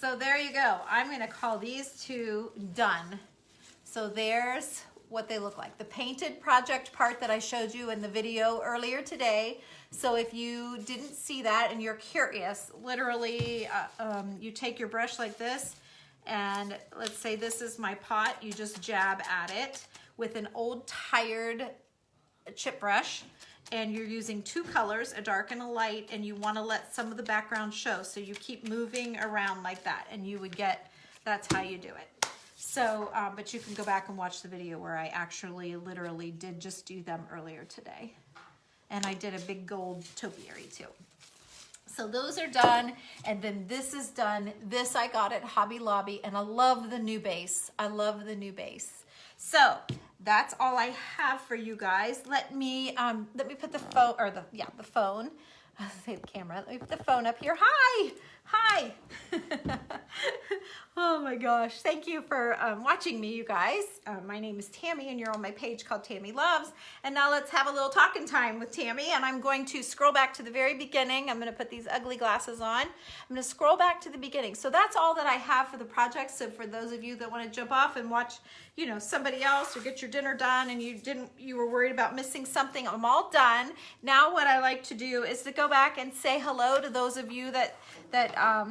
So there you go. I'm gonna call these two done. So there's what they look like. The painted project part that I showed you in the video earlier today. So if you didn't see that and you're curious, literally you take your brush like this and let's say this is my pot, you just jab at it with an old tired chip brush. And you're using two colors, a dark and a light, and you want to let some of the background show. So you keep moving around like that, and you would get, that's how you do it. So, but you can go back and watch the video where I actually literally did just do them earlier today. And I did a big gold topiary too. So those are done, and then this is done. This I got at Hobby Lobby, and I love the new base. I love the new base. So that's all I have for you guys. Let me put the phone, or the phone. I was gonna say the camera. Let me put the phone up here. Hi, hi. Oh my gosh. Thank you for watching me, you guys. My name is Tammy and you're on my page called Tammy Loves. And now let's have a little talking time with Tammy. And I'm going to scroll back to the very beginning. I'm gonna put these ugly glasses on. I'm gonna scroll back to the beginning. So that's all that I have for the project. So for those of you that wanna jump off and watch, you know, somebody else or get your dinner done and you were worried about missing something, I'm all done. Now what I like to do is to go back and say hello to those of you that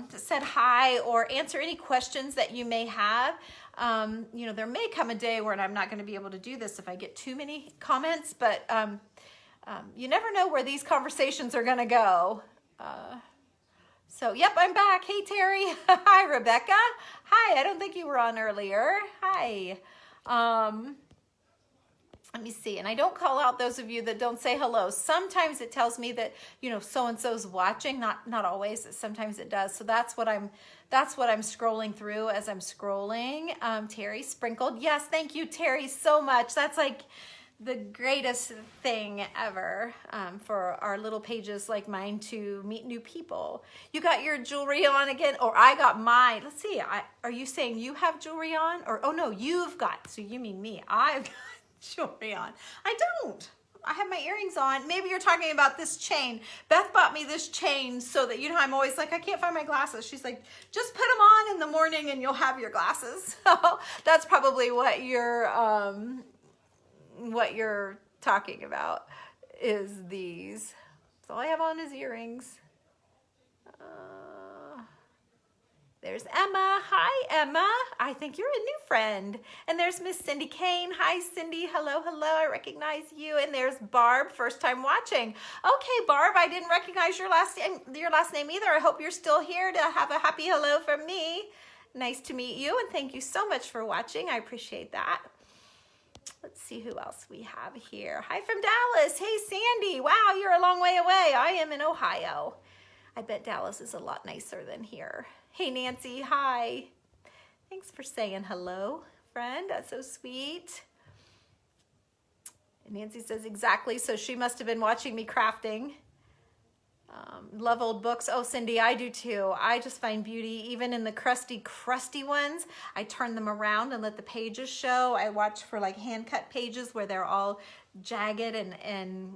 said hi or answer any questions that you may have. You know, there may come a day where I'm not going to be able to do this if I get too many comments, but you never know where these conversations are going to go. So, yep, I'm back. Hey, Terry. Hi, Rebecca. Hi, I don't think you were on earlier. Hi. Let me see. And I don't call out those of you that don't say hello. Sometimes it tells me that, you know, so-and-so's watching. Not always. Sometimes it does. So that's what I'm scrolling through as I'm scrolling. Terry sprinkled. Yes, thank you, Terry, so much. That's like the greatest thing ever for our little pages like mine to meet new people. You got your jewelry on again, or I got mine. Let's see. Are you saying you have jewelry on? Or, oh no, you've got, so you mean me. I've got jewelry on. I don't. I have my earrings on. Maybe you're talking about this chain. Beth bought me this chain so that, you know, I'm always like, I can't find my glasses. She's like, just put them on in the morning and you'll have your glasses. So that's probably what you're talking about is these. So all I have on is earrings. There's Emma. Hi, Emma. I think you're a new friend. And there's Miss Cindy Kane. Hi, Cindy. Hello, hello. I recognize you. And there's Barb, first time watching. Okay, Barb, I didn't recognize your last name either. I hope you're still here to have a happy hello from me. Nice to meet you, and thank you so much for watching. I appreciate that. Let's see who else we have here. Hi from Dallas. Hey, Sandy. Wow, you're a long way away. I am in Ohio. I bet Dallas is a lot nicer than here. Hey, Nancy, hi. Thanks for saying hello, friend. That's so sweet. Nancy says exactly, so she must have been watching me crafting. Love old books. Oh, Cindy, I do too. I just find beauty even in the crusty ones. I turn them around and let the pages show. I watch for like hand cut pages where they're all jagged and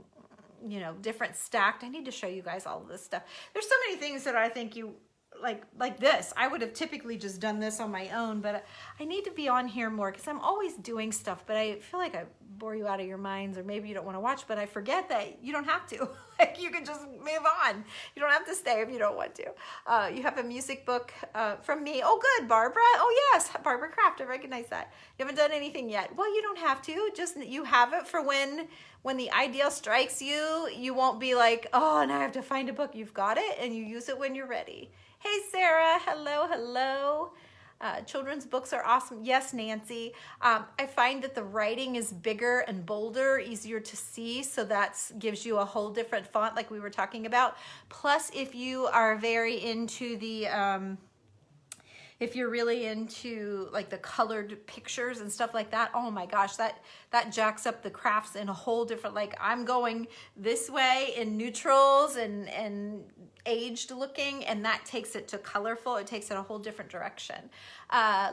you know, different stacked. I need to show you guys all of this stuff. There's so many things that I think you like this. I would have typically just done this on my own, but I need to be on here more because I'm always doing stuff, but I feel like I bore you out of your minds, or maybe you don't want to watch, but I forget that you don't have to. Like, you can just move on. You don't have to stay if you don't want to. You have a music book from me. Oh, good, Barbara. Oh, yes, Barbara Craft. I recognize that. You haven't done anything yet. Well, you don't have to. Just you have it for when the idea strikes you. You won't be like, oh, now I have to find a book. You've got it, and you use it when you're ready. Hey, Sarah. Hello, hello. Children's books are awesome. Yes, Nancy. I find that the writing is bigger and bolder, easier to see, so that gives you a whole different font like we were talking about. Plus, if you are very into the, if you're really into like the colored pictures and stuff like that, oh my gosh, that jacks up the crafts in a whole different, like I'm going this way in neutrals and aged looking, and that takes it to colorful. It takes it a whole different direction.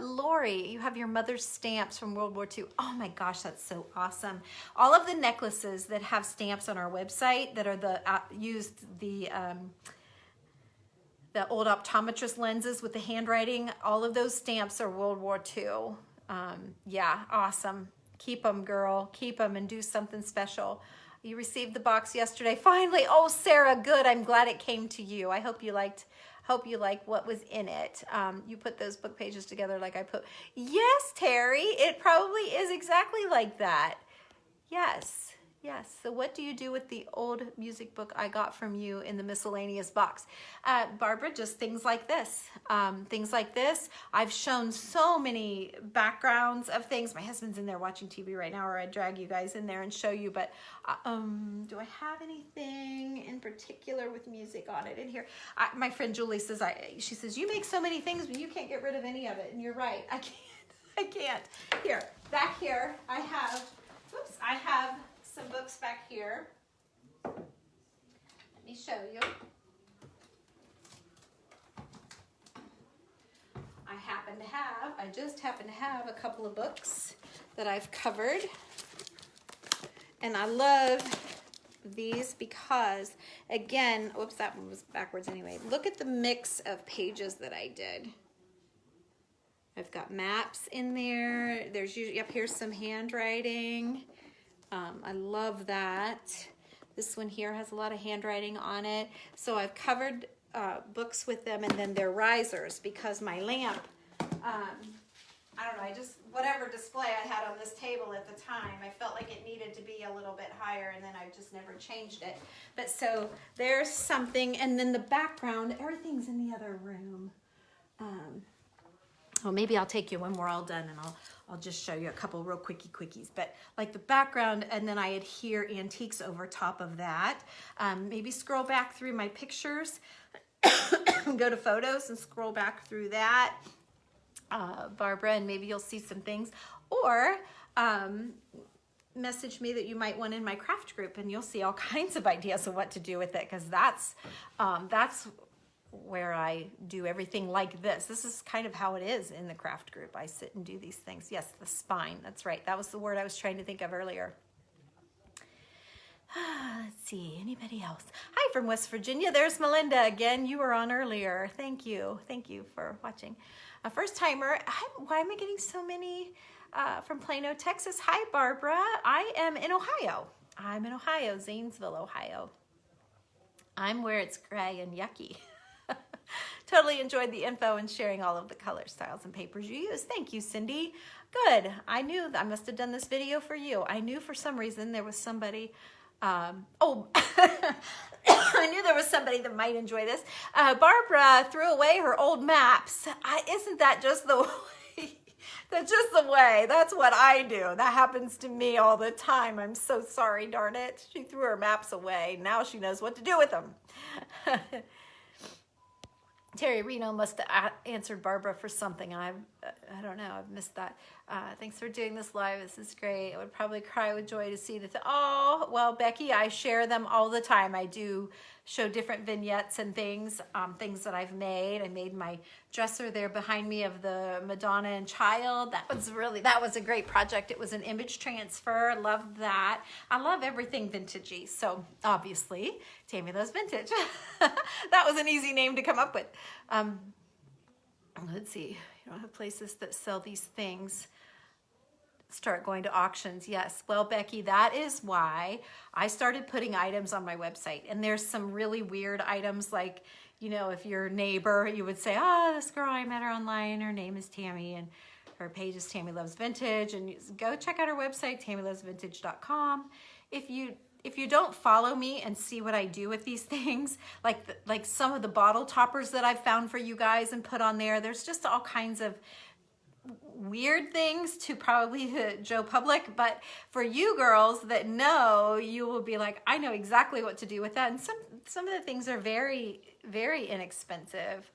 Lori, you have your mother's stamps from World War II. Oh my gosh, that's so awesome. All of the necklaces that have stamps on our website that are the old optometrist lenses with the handwriting, all of those stamps are World War II. Yeah, awesome. Keep them, girl. Keep them and do something special. You received the box yesterday. Finally. Oh, Sarah, good. I'm glad it came to you. I hope you liked what was in it. You put those book pages together like I put. Yes, Terry, it probably is exactly like that. Yes. Yes. So what do you do with the old music book I got from you in the miscellaneous box? Barbara, just things like this. Things like this. I've shown so many backgrounds of things. My husband's in there watching TV right now, or I'd drag you guys in there and show you. But do I have anything in particular with music on it in here? My friend Julie says, she says, you make so many things, but you can't get rid of any of it. And you're right. I can't. Here, back here, I have some books back here. Let me show you. I just happen to have a couple of books that I've covered. And I love these because, again, whoops, that one was backwards anyway. Look at the mix of pages that I did. I've got maps in there. There's usually, up here's some handwriting. I love that. This one here has a lot of handwriting on it. So I've covered books with them, and then they're risers because my lamp, I don't know, whatever display I had on this table at the time, I felt like it needed to be a little bit higher, and then I just never changed it. But so there's something, and then the background, everything's in the other room. Well, maybe I'll take you when we're all done, and I'll just show you a couple real quickies. But like the background, and then I adhere antiques over top of that. Maybe scroll back through my pictures, go to photos and scroll back through that, Barbara, and maybe you'll see some things. Or message me that you might want in my craft group, and you'll see all kinds of ideas of what to do with it, because that's where I do everything like this. This is kind of how it is in the craft group. I sit and do these things. Yes, the spine. That's right. That was the word I was trying to think of earlier. Let's see. Anybody else? Hi from West Virginia. There's Melinda again. You were on earlier. Thank you. Thank you for watching. A first timer. Why am I getting so many from Plano, Texas? Hi, Barbara. I am in Ohio. I'm in Ohio, Zanesville, Ohio. I'm where it's gray and yucky. Totally enjoyed the info and sharing all of the color styles and papers you use. Thank you, Cindy. Good. I knew I must have done this video for you. I knew for some reason there was somebody. I knew there was somebody that might enjoy this. Barbara threw away her old maps. Isn't that just the way? That's just the way. That's what I do. That happens to me all the time. I'm so sorry, darn it. She threw her maps away. Now she knows what to do with them. Terry Reno must have answered Barbara for something. I don't know. I've missed that. Thanks for doing this live. This is great. I would probably cry with joy to see the oh, well, Becky, I share them all the time. I do show different vignettes and things, things that I've made. I made my dresser there behind me of the Madonna and Child. That was a great project. It was an image transfer. Loved that. I love everything vintagey. So obviously, Tammy Loves Vintage. That was an easy name to come up with. Let's see. You don't have places that sell these things. Start going to auctions. Yes. Well, Becky, that is why I started putting items on my website. And there's some really weird items like, you know, if your neighbor, you would say, oh, this girl, I met her online. Her name is Tammy and her page is Tammy Loves Vintage. And you go check out her website, tammylovesvintage.com. If you don't follow me and see what I do with these things, like some of the bottle toppers that I've found for you guys and put on there, there's just all kinds of weird things to probably the Joe public, but for you girls that know, you will be like, I know exactly what to do with that. And some of the things are very, very inexpensive.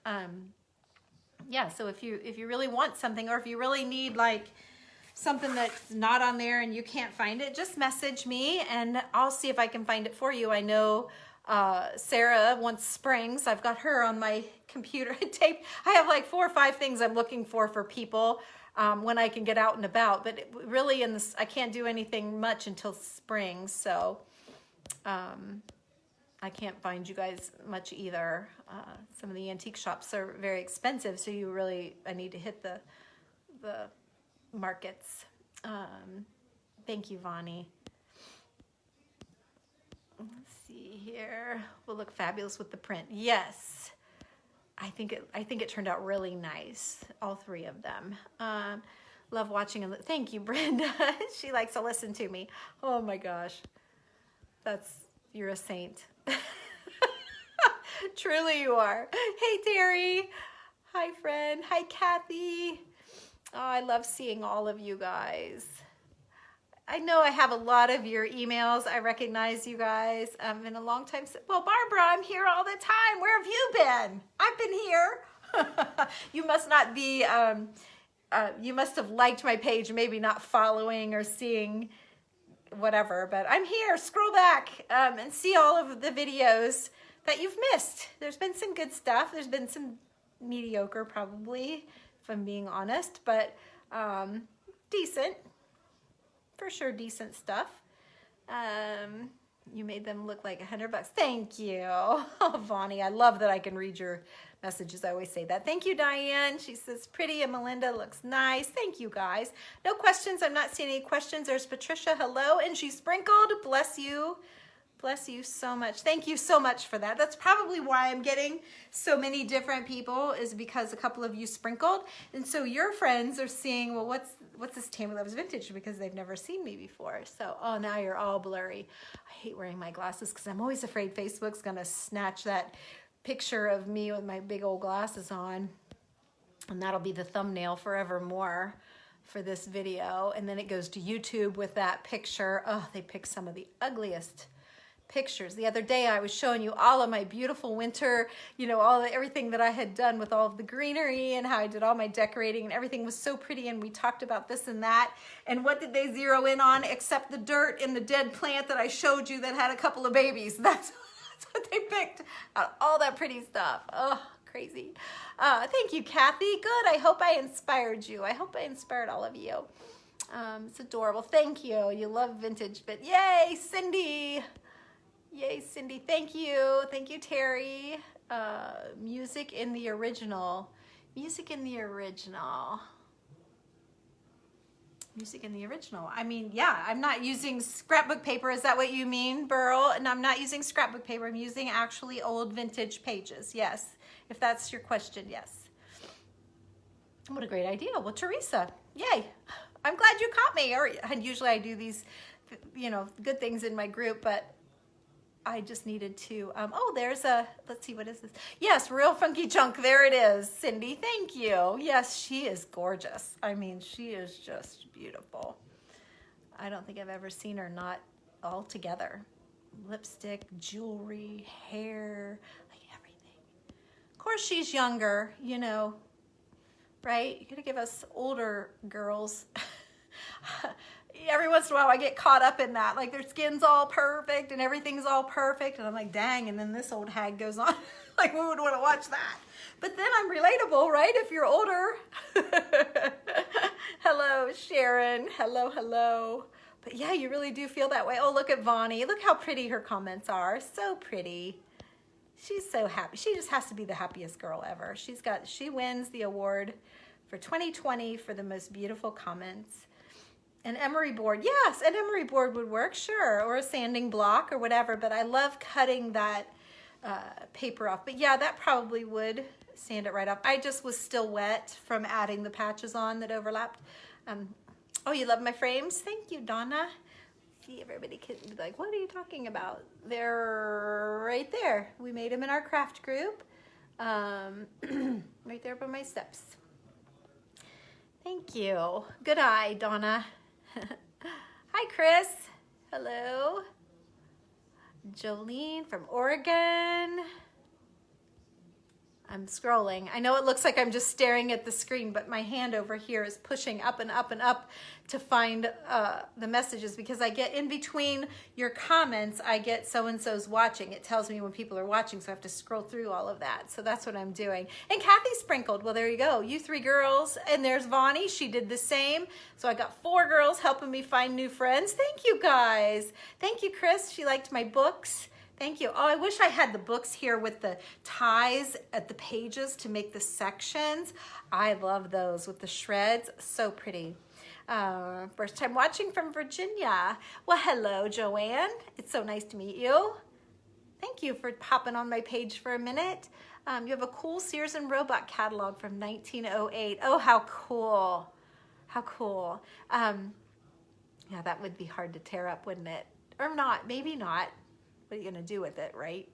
Yeah, so if you really want something, or if you really need like something that's not on there and you can't find it, just message me and I'll see if I can find it for you. I know Sarah wants springs. I've got her on my computer tape. I have like 4 or 5 things I'm looking for people when I can get out and about, but really I can't do anything much until spring. So I can't find you guys much either. Some of the antique shops are very expensive. So I need to hit the markets. Thank you, Vonnie. Let's see here. Will look fabulous with the print. Yes. I think it turned out really nice. All 3 of them. Love watching. Thank you, Brenda. She likes to listen to me. Oh my gosh. You're a saint. Truly you are. Hey, Terry. Hi, friend. Hi, Kathy. Oh, I love seeing all of you guys. I know I have a lot of your emails. I recognize you guys. In a long time. Well, Barbara, I'm here all the time. Where have you been? I've been here. You must not be, you must have liked my page, maybe not following or seeing whatever, but I'm here. Scroll back and see all of the videos that you've missed. There's been some good stuff. There's been some mediocre probably, if I'm being honest, but decent. For sure, decent stuff. You made them look like $100. Thank you. Oh, Vonnie, I love that I can read your messages. I always say that. Thank you, Diane. She says pretty and Melinda looks nice. Thank you, guys. No questions. I'm not seeing any questions. There's Patricia. Hello. And she sprinkled. Bless you. Bless you so much. Thank you so much for that. That's probably why I'm getting so many different people, is because a couple of you sprinkled. And so your friends are seeing, well, what's this Tammy Loves Vintage, because they've never seen me before. So, oh, now you're all blurry. I hate wearing my glasses because I'm always afraid Facebook's going to snatch that picture of me with my big old glasses on. And that'll be the thumbnail forevermore for this video. And then it goes to YouTube with that picture. Oh, they pick some of the ugliest pictures. The other day I was showing you all of my beautiful winter, you know, everything that I had done with all of the greenery and how I did all my decorating and everything was so pretty, and we talked about this and that. And what did they zero in on except the dirt in the dead plant that I showed you that had a couple of babies? That's what they picked out, all that pretty stuff. Oh, crazy. Thank you, Kathy. Good. I hope I inspired you. I hope I inspired all of you. It's adorable. Thank you. You love vintage, but yay, Cindy. Yay, Cindy. Thank you. Thank you, Terry. Music in the original. Music in the original. Music in the original. I mean, yeah, I'm not using scrapbook paper. Is that what you mean, Burl? And I'm not using scrapbook paper. I'm using actually old vintage pages. Yes. If that's your question, yes. What a great idea. Well, Teresa, yay. I'm glad you caught me. And usually I do these, you know, good things in my group, but I just needed to, oh, there's let's see, what is this? Yes, Real Funky Chunk. There it is, Cindy. Thank you. Yes, she is gorgeous. I mean, she is just beautiful. I don't think I've ever seen her not all together. Lipstick, jewelry, hair, like everything. course, she's younger, you know, right? You gotta give us older girls. Every once in a while I get caught up in that, like their skin's all perfect and everything's all perfect, and I'm like, dang, and then this old hag goes on. Like, who would want to watch that? But then I'm relatable, right? If you're older. Hello, Sharon. Hello, hello. But yeah, you really do feel that way. Oh, look at Vonnie. Look how pretty her comments are. So pretty. She's so happy. She just has to be the happiest girl ever. She wins the award for 2020 for the most beautiful comments. An emery board, yes, an emery board would work, sure, or a sanding block or whatever, but I love cutting that paper off. But yeah, that probably would sand it right off. I just was still wet from adding the patches on that overlapped. Oh, you love my frames? Thank you, Donna. See, everybody can be like, what are you talking about? They're right there. We made them in our craft group, right there by my steps. Thank you. Good eye, Donna. Hi, Chris. Hello. Jolene from Oregon. I'm scrolling. I know it looks like I'm just staring at the screen, but my hand over here is pushing up and up and up to find the messages, because I get in between your comments, I get so-and-so's watching. It tells me when people are watching, so I have to scroll through all of that. So that's what I'm doing. And Kathy sprinkled. Well, there you go. You three girls. And there's Vonnie. She did the same. So I got 4 girls helping me find new friends. Thank you, guys. Thank you, Chris. She liked my books. Thank you. Oh, I wish I had the books here with the ties at the pages to make the sections. I love those with the shreds. So pretty. First time watching from Virginia. Well, hello, Joanne. It's so nice to meet you. Thank you for popping on my page for a minute. You have a cool Sears and Roebuck catalog from 1908. Oh, how cool. How cool. Yeah, that would be hard to tear up, wouldn't it? Or not, maybe not. What are you gonna do with it, right?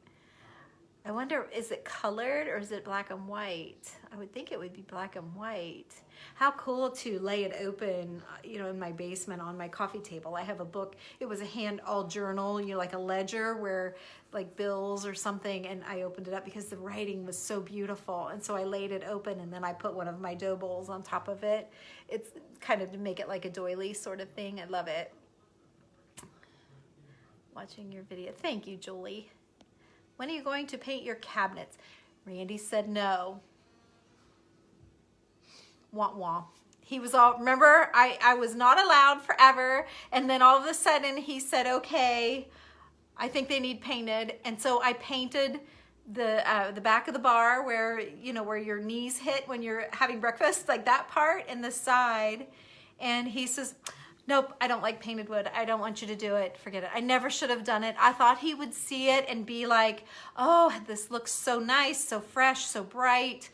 I wonder, is it colored or is it black and white? I would think it would be black and white. How cool to lay it open, you know, in my basement on my coffee table. I have a book. It was a hand-all journal, you know, like a ledger where like bills or something, and I opened it up because the writing was so beautiful. And so I laid it open, and then I put one of my dough bowls on top of it. It's kind of to make it like a doily sort of thing. I love it. Watching your video. Thank you, Julie. When are you going to paint your cabinets? Randy said no. Wah wah. He was all, remember, I was not allowed forever, and then all of a sudden he said, okay, I think they need painted. And so I painted the back of the bar where, you know, where your knees hit when you're having breakfast, like that part, and the side. And he says, nope, I don't like painted wood. I don't want you to do it. Forget it. I never should have done it. I thought he would see it and be like, oh, this looks so nice, so fresh, so bright.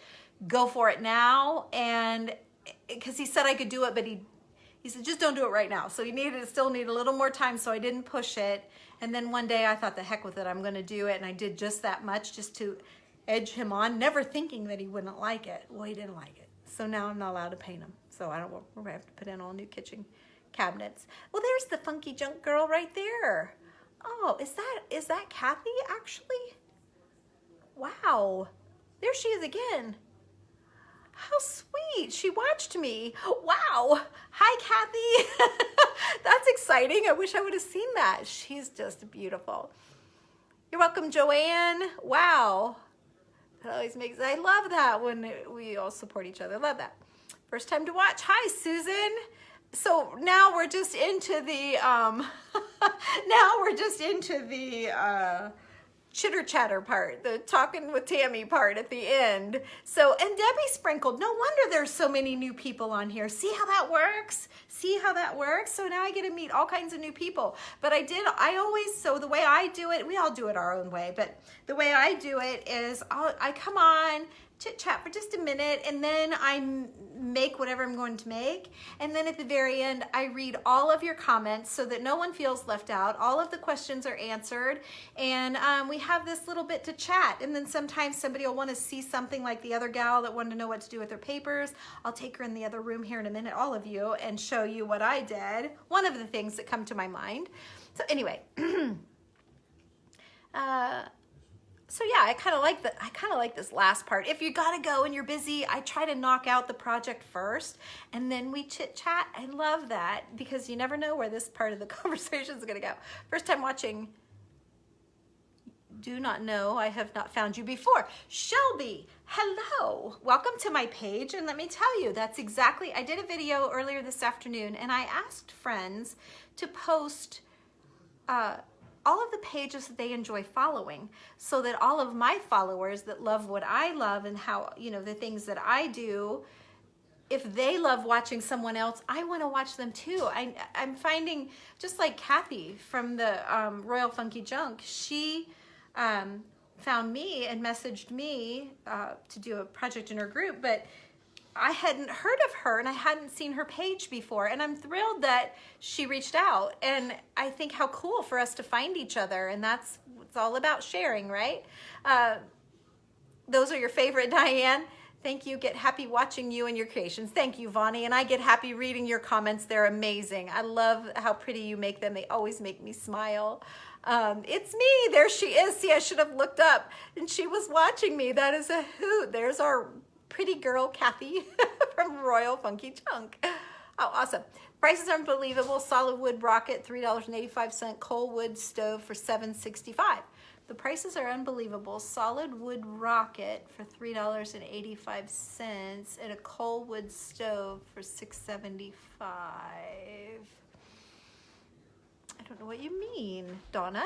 Go for it now. And because he said I could do it, but he said, just don't do it right now. So he still needed a little more time, so I didn't push it. And then one day I thought, the heck with it, I'm going to do it. And I did just that much just to edge him on, never thinking that he wouldn't like it. Well, he didn't like it. So now I'm not allowed to paint him. So we're going to have to put in all new kitchen cabinets. Well, there's the funky junk girl right there. Oh, is that Kathy actually? Wow. There she is again. How sweet. She watched me. Wow. Hi, Kathy. That's exciting. I wish I would have seen that. She's just beautiful. You're welcome, Joanne. Wow. That always makes, I love that when we all support each other. Love that. First time to watch. Hi, Susan. So now we're just into the chitter chatter part, the talking with Tammy part at the end. So, and Debbie sprinkled. No wonder there's so many new people on here. See how that works? See how that works? So now I get to meet all kinds of new people. But so the way I do it, we all do it our own way, but the way I do it is I come on, chit chat for just a minute, and then I make whatever I'm going to make. And then at the very end, I read all of your comments so that no one feels left out. All of the questions are answered, and we have this little bit to chat. And then sometimes somebody will want to see something, like the other gal that wanted to know what to do with her papers. I'll take her in the other room here in a minute, all of you, and show you what I did. One of the things that come to my mind. So anyway, So yeah, I kind of like this last part. If you gotta go and you're busy, I try to knock out the project first and then we chit chat. I love that because you never know where this part of the conversation is gonna go. First time watching, do not know, I have not found you before. Shelby, hello, welcome to my page. And let me tell you, that's exactly, I did a video earlier this afternoon and I asked friends to post all of the pages that they enjoy following so that all of my followers that love what I love and how, you know, the things that I do, if they love watching someone else, I want to watch them too. I'm finding, just like Kathy from the Royal Funky Junk, she found me and messaged me to do a project in her group, but I hadn't heard of her and I hadn't seen her page before, and I'm thrilled that she reached out. And I think how cool for us to find each other, and that's it's all about sharing, right? Those are your favorite, Diane. Thank you. Get happy watching you and your creations. Thank you, Vonnie. And I get happy reading your comments. They're amazing. I love how pretty you make them. They always make me smile. It's me. There she is. See, I should have looked up and she was watching me. That is a hoot. There's our pretty girl, Kathy from Royal Funky Junk. Oh, awesome. Prices are unbelievable. Solid wood rocket, $3.85. Coal wood stove for $7.65. The prices are unbelievable. Solid wood rocket for $3.85 and a coal wood stove for $6.75. I don't know what you mean, Donna.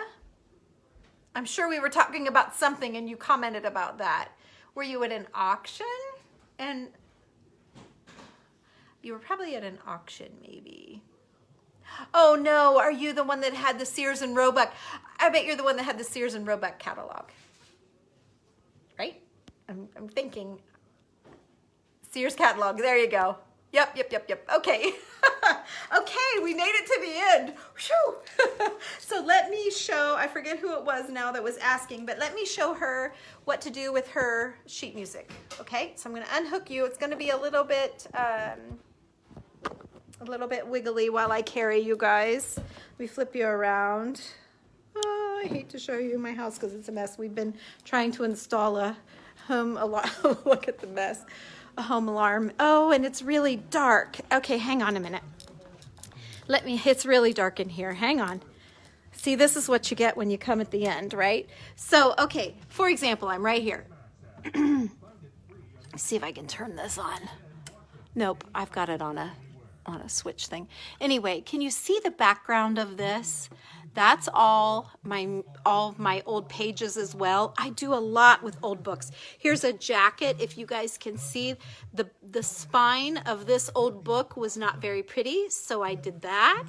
I'm sure we were talking about something and you commented about that. Were you at an auction? And you were probably at an auction, maybe. Oh no, are you the one that had the Sears and Roebuck? I bet you're the one that had the Sears and Roebuck catalog. Right? I'm thinking. Sears catalog, there you go. Yep. Okay. Okay, we made it to the end. Whew. So let me show, I forget who it was now that was asking, but let me show her what to do with her sheet music. Okay, so I'm gonna unhook you. It's gonna be a little bit wiggly while I carry you guys. Let me flip you around. Oh, I hate to show you my house because it's a mess. We've been trying to install a home alarm. Look at the mess. A home alarm. Oh, and it's really dark. Okay, hang on a minute. It's really dark in here. Hang on. See, this is what you get when you come at the end, right? So, okay, for example, I'm right here. Let's see if I can turn this on. Nope, I've got it on a switch thing. Anyway, can you see the background of this? That's all of my old pages as well. I do a lot with old books. Here's a jacket. If you guys can see, the spine of this old book was not very pretty, so I did that.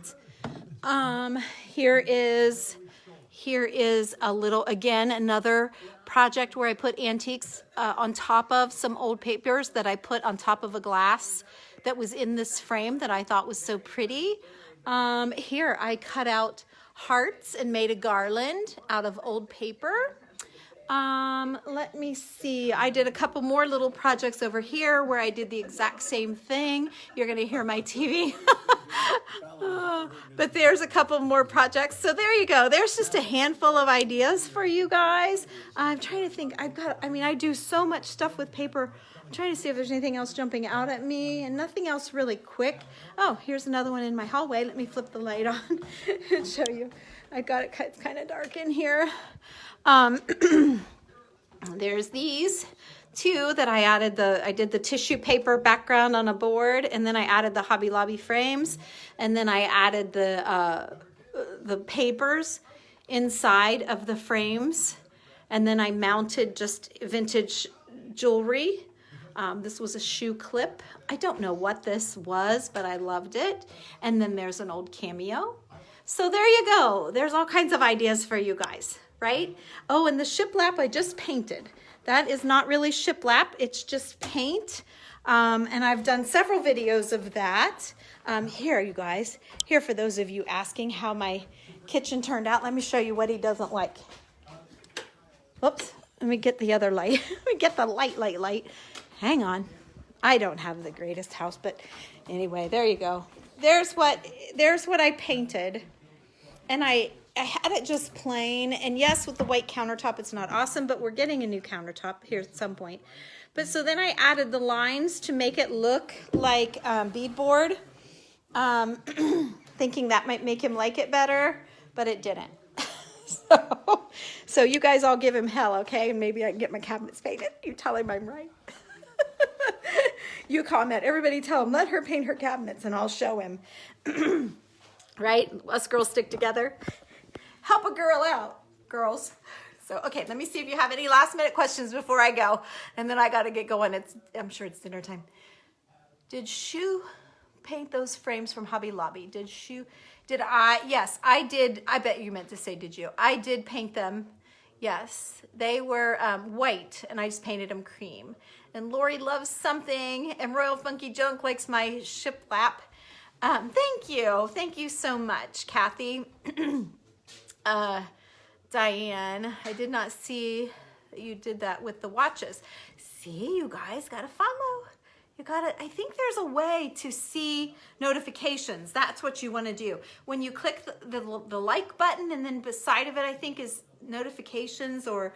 Here is a little, again, another project where I put antiques on top of some old papers that I put on top of a glass that was in this frame that I thought was so pretty. Here I cut out hearts and made a garland out of old paper. Let me see. I did a couple more little projects over here where I did the exact same thing. You're going to hear my TV. But there's a couple more projects. So there you go. There's just a handful of ideas for you guys. I'm trying to think. I do so much stuff with paper. I'm trying to see if there's anything else jumping out at me, and nothing else really quick. Oh, here's another one in my hallway. Let me flip the light on and show you. I got it. It's kind of dark in here. There's these two that I added. I did the tissue paper background on a board, and then I added the Hobby Lobby frames, and then I added the papers inside of the frames, and then I mounted just vintage jewelry. This was a shoe clip. I don't know what this was, but I loved it. And then there's an old cameo. So there you go. There's all kinds of ideas for you guys, right? Oh, and the shiplap I just painted. That is not really shiplap. It's just paint. And I've done several videos of that. Here, you guys. Here, for those of you asking how my kitchen turned out, let me show you what he doesn't like. Whoops. Let me get the other light. Let me get the light. Hang on. I don't have the greatest house, but anyway, there you go. There's what I painted. And I I had it just plain, and yes, with the white countertop, it's not awesome, but we're getting a new countertop here at some point. But so then I added the lines to make it look like beadboard, thinking that might make him like it better, but it didn't. So you guys all give him hell, okay? And maybe I can get my cabinets painted. You tell him I'm right. You comment. Everybody tell him, let her paint her cabinets, and I'll show him. Right? Us girls stick together. Help a girl out, girls. So, okay, let me see if you have any last minute questions before I go. And then I got to get going. I'm sure it's dinner time. Did Shu paint those frames from Hobby Lobby? Did I? Yes, I did. I bet you meant to say, did you? I did paint them. Yes, they were white, and I just painted them cream. And Lori loves something, and Royal Funky Junk likes my shiplap. Thank you. Thank you so much, Kathy. Diane, I did not see that you did that with the watches. See, you guys got to follow. You got to, I think there's a way to see notifications. That's what you want to do. When you click the like button, and then beside of it, I think is notifications, or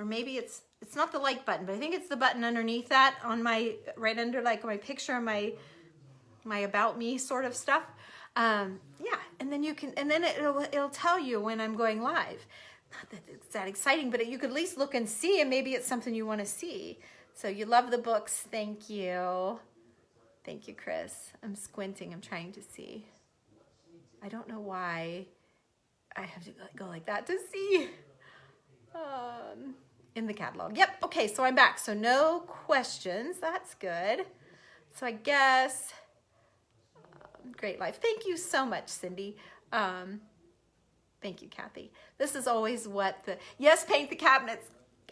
maybe it's not the like button, but I think it's the button underneath that on my, right under like my picture, my about me sort of stuff. Yeah, and then you can, and then it'll tell you when I'm going live. Not that it's that exciting, but you could at least look and see, and maybe it's something you want to see. So you love the books. Thank you. Thank you, Chris. I'm squinting. I'm trying to see. I don't know why I have to go like that to see. In the catalog. Yep. Okay, so I'm back. So no questions. That's good. So I guess, great life. Thank you so much, Cindy. Thank you, Kathy. This is always what yes, paint the cabinets.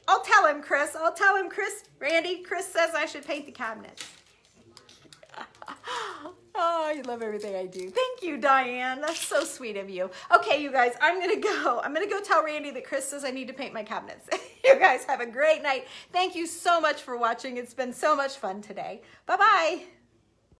I'll tell him, Chris. I'll tell him, Chris. Randy, Chris says I should paint the cabinets. Oh, you love everything I do. Thank you, Diane. That's so sweet of you. Okay, you guys, I'm going to go. I'm going to go tell Randy that Chris says I need to paint my cabinets. You guys have a great night. Thank you so much for watching. It's been so much fun today. Bye-bye.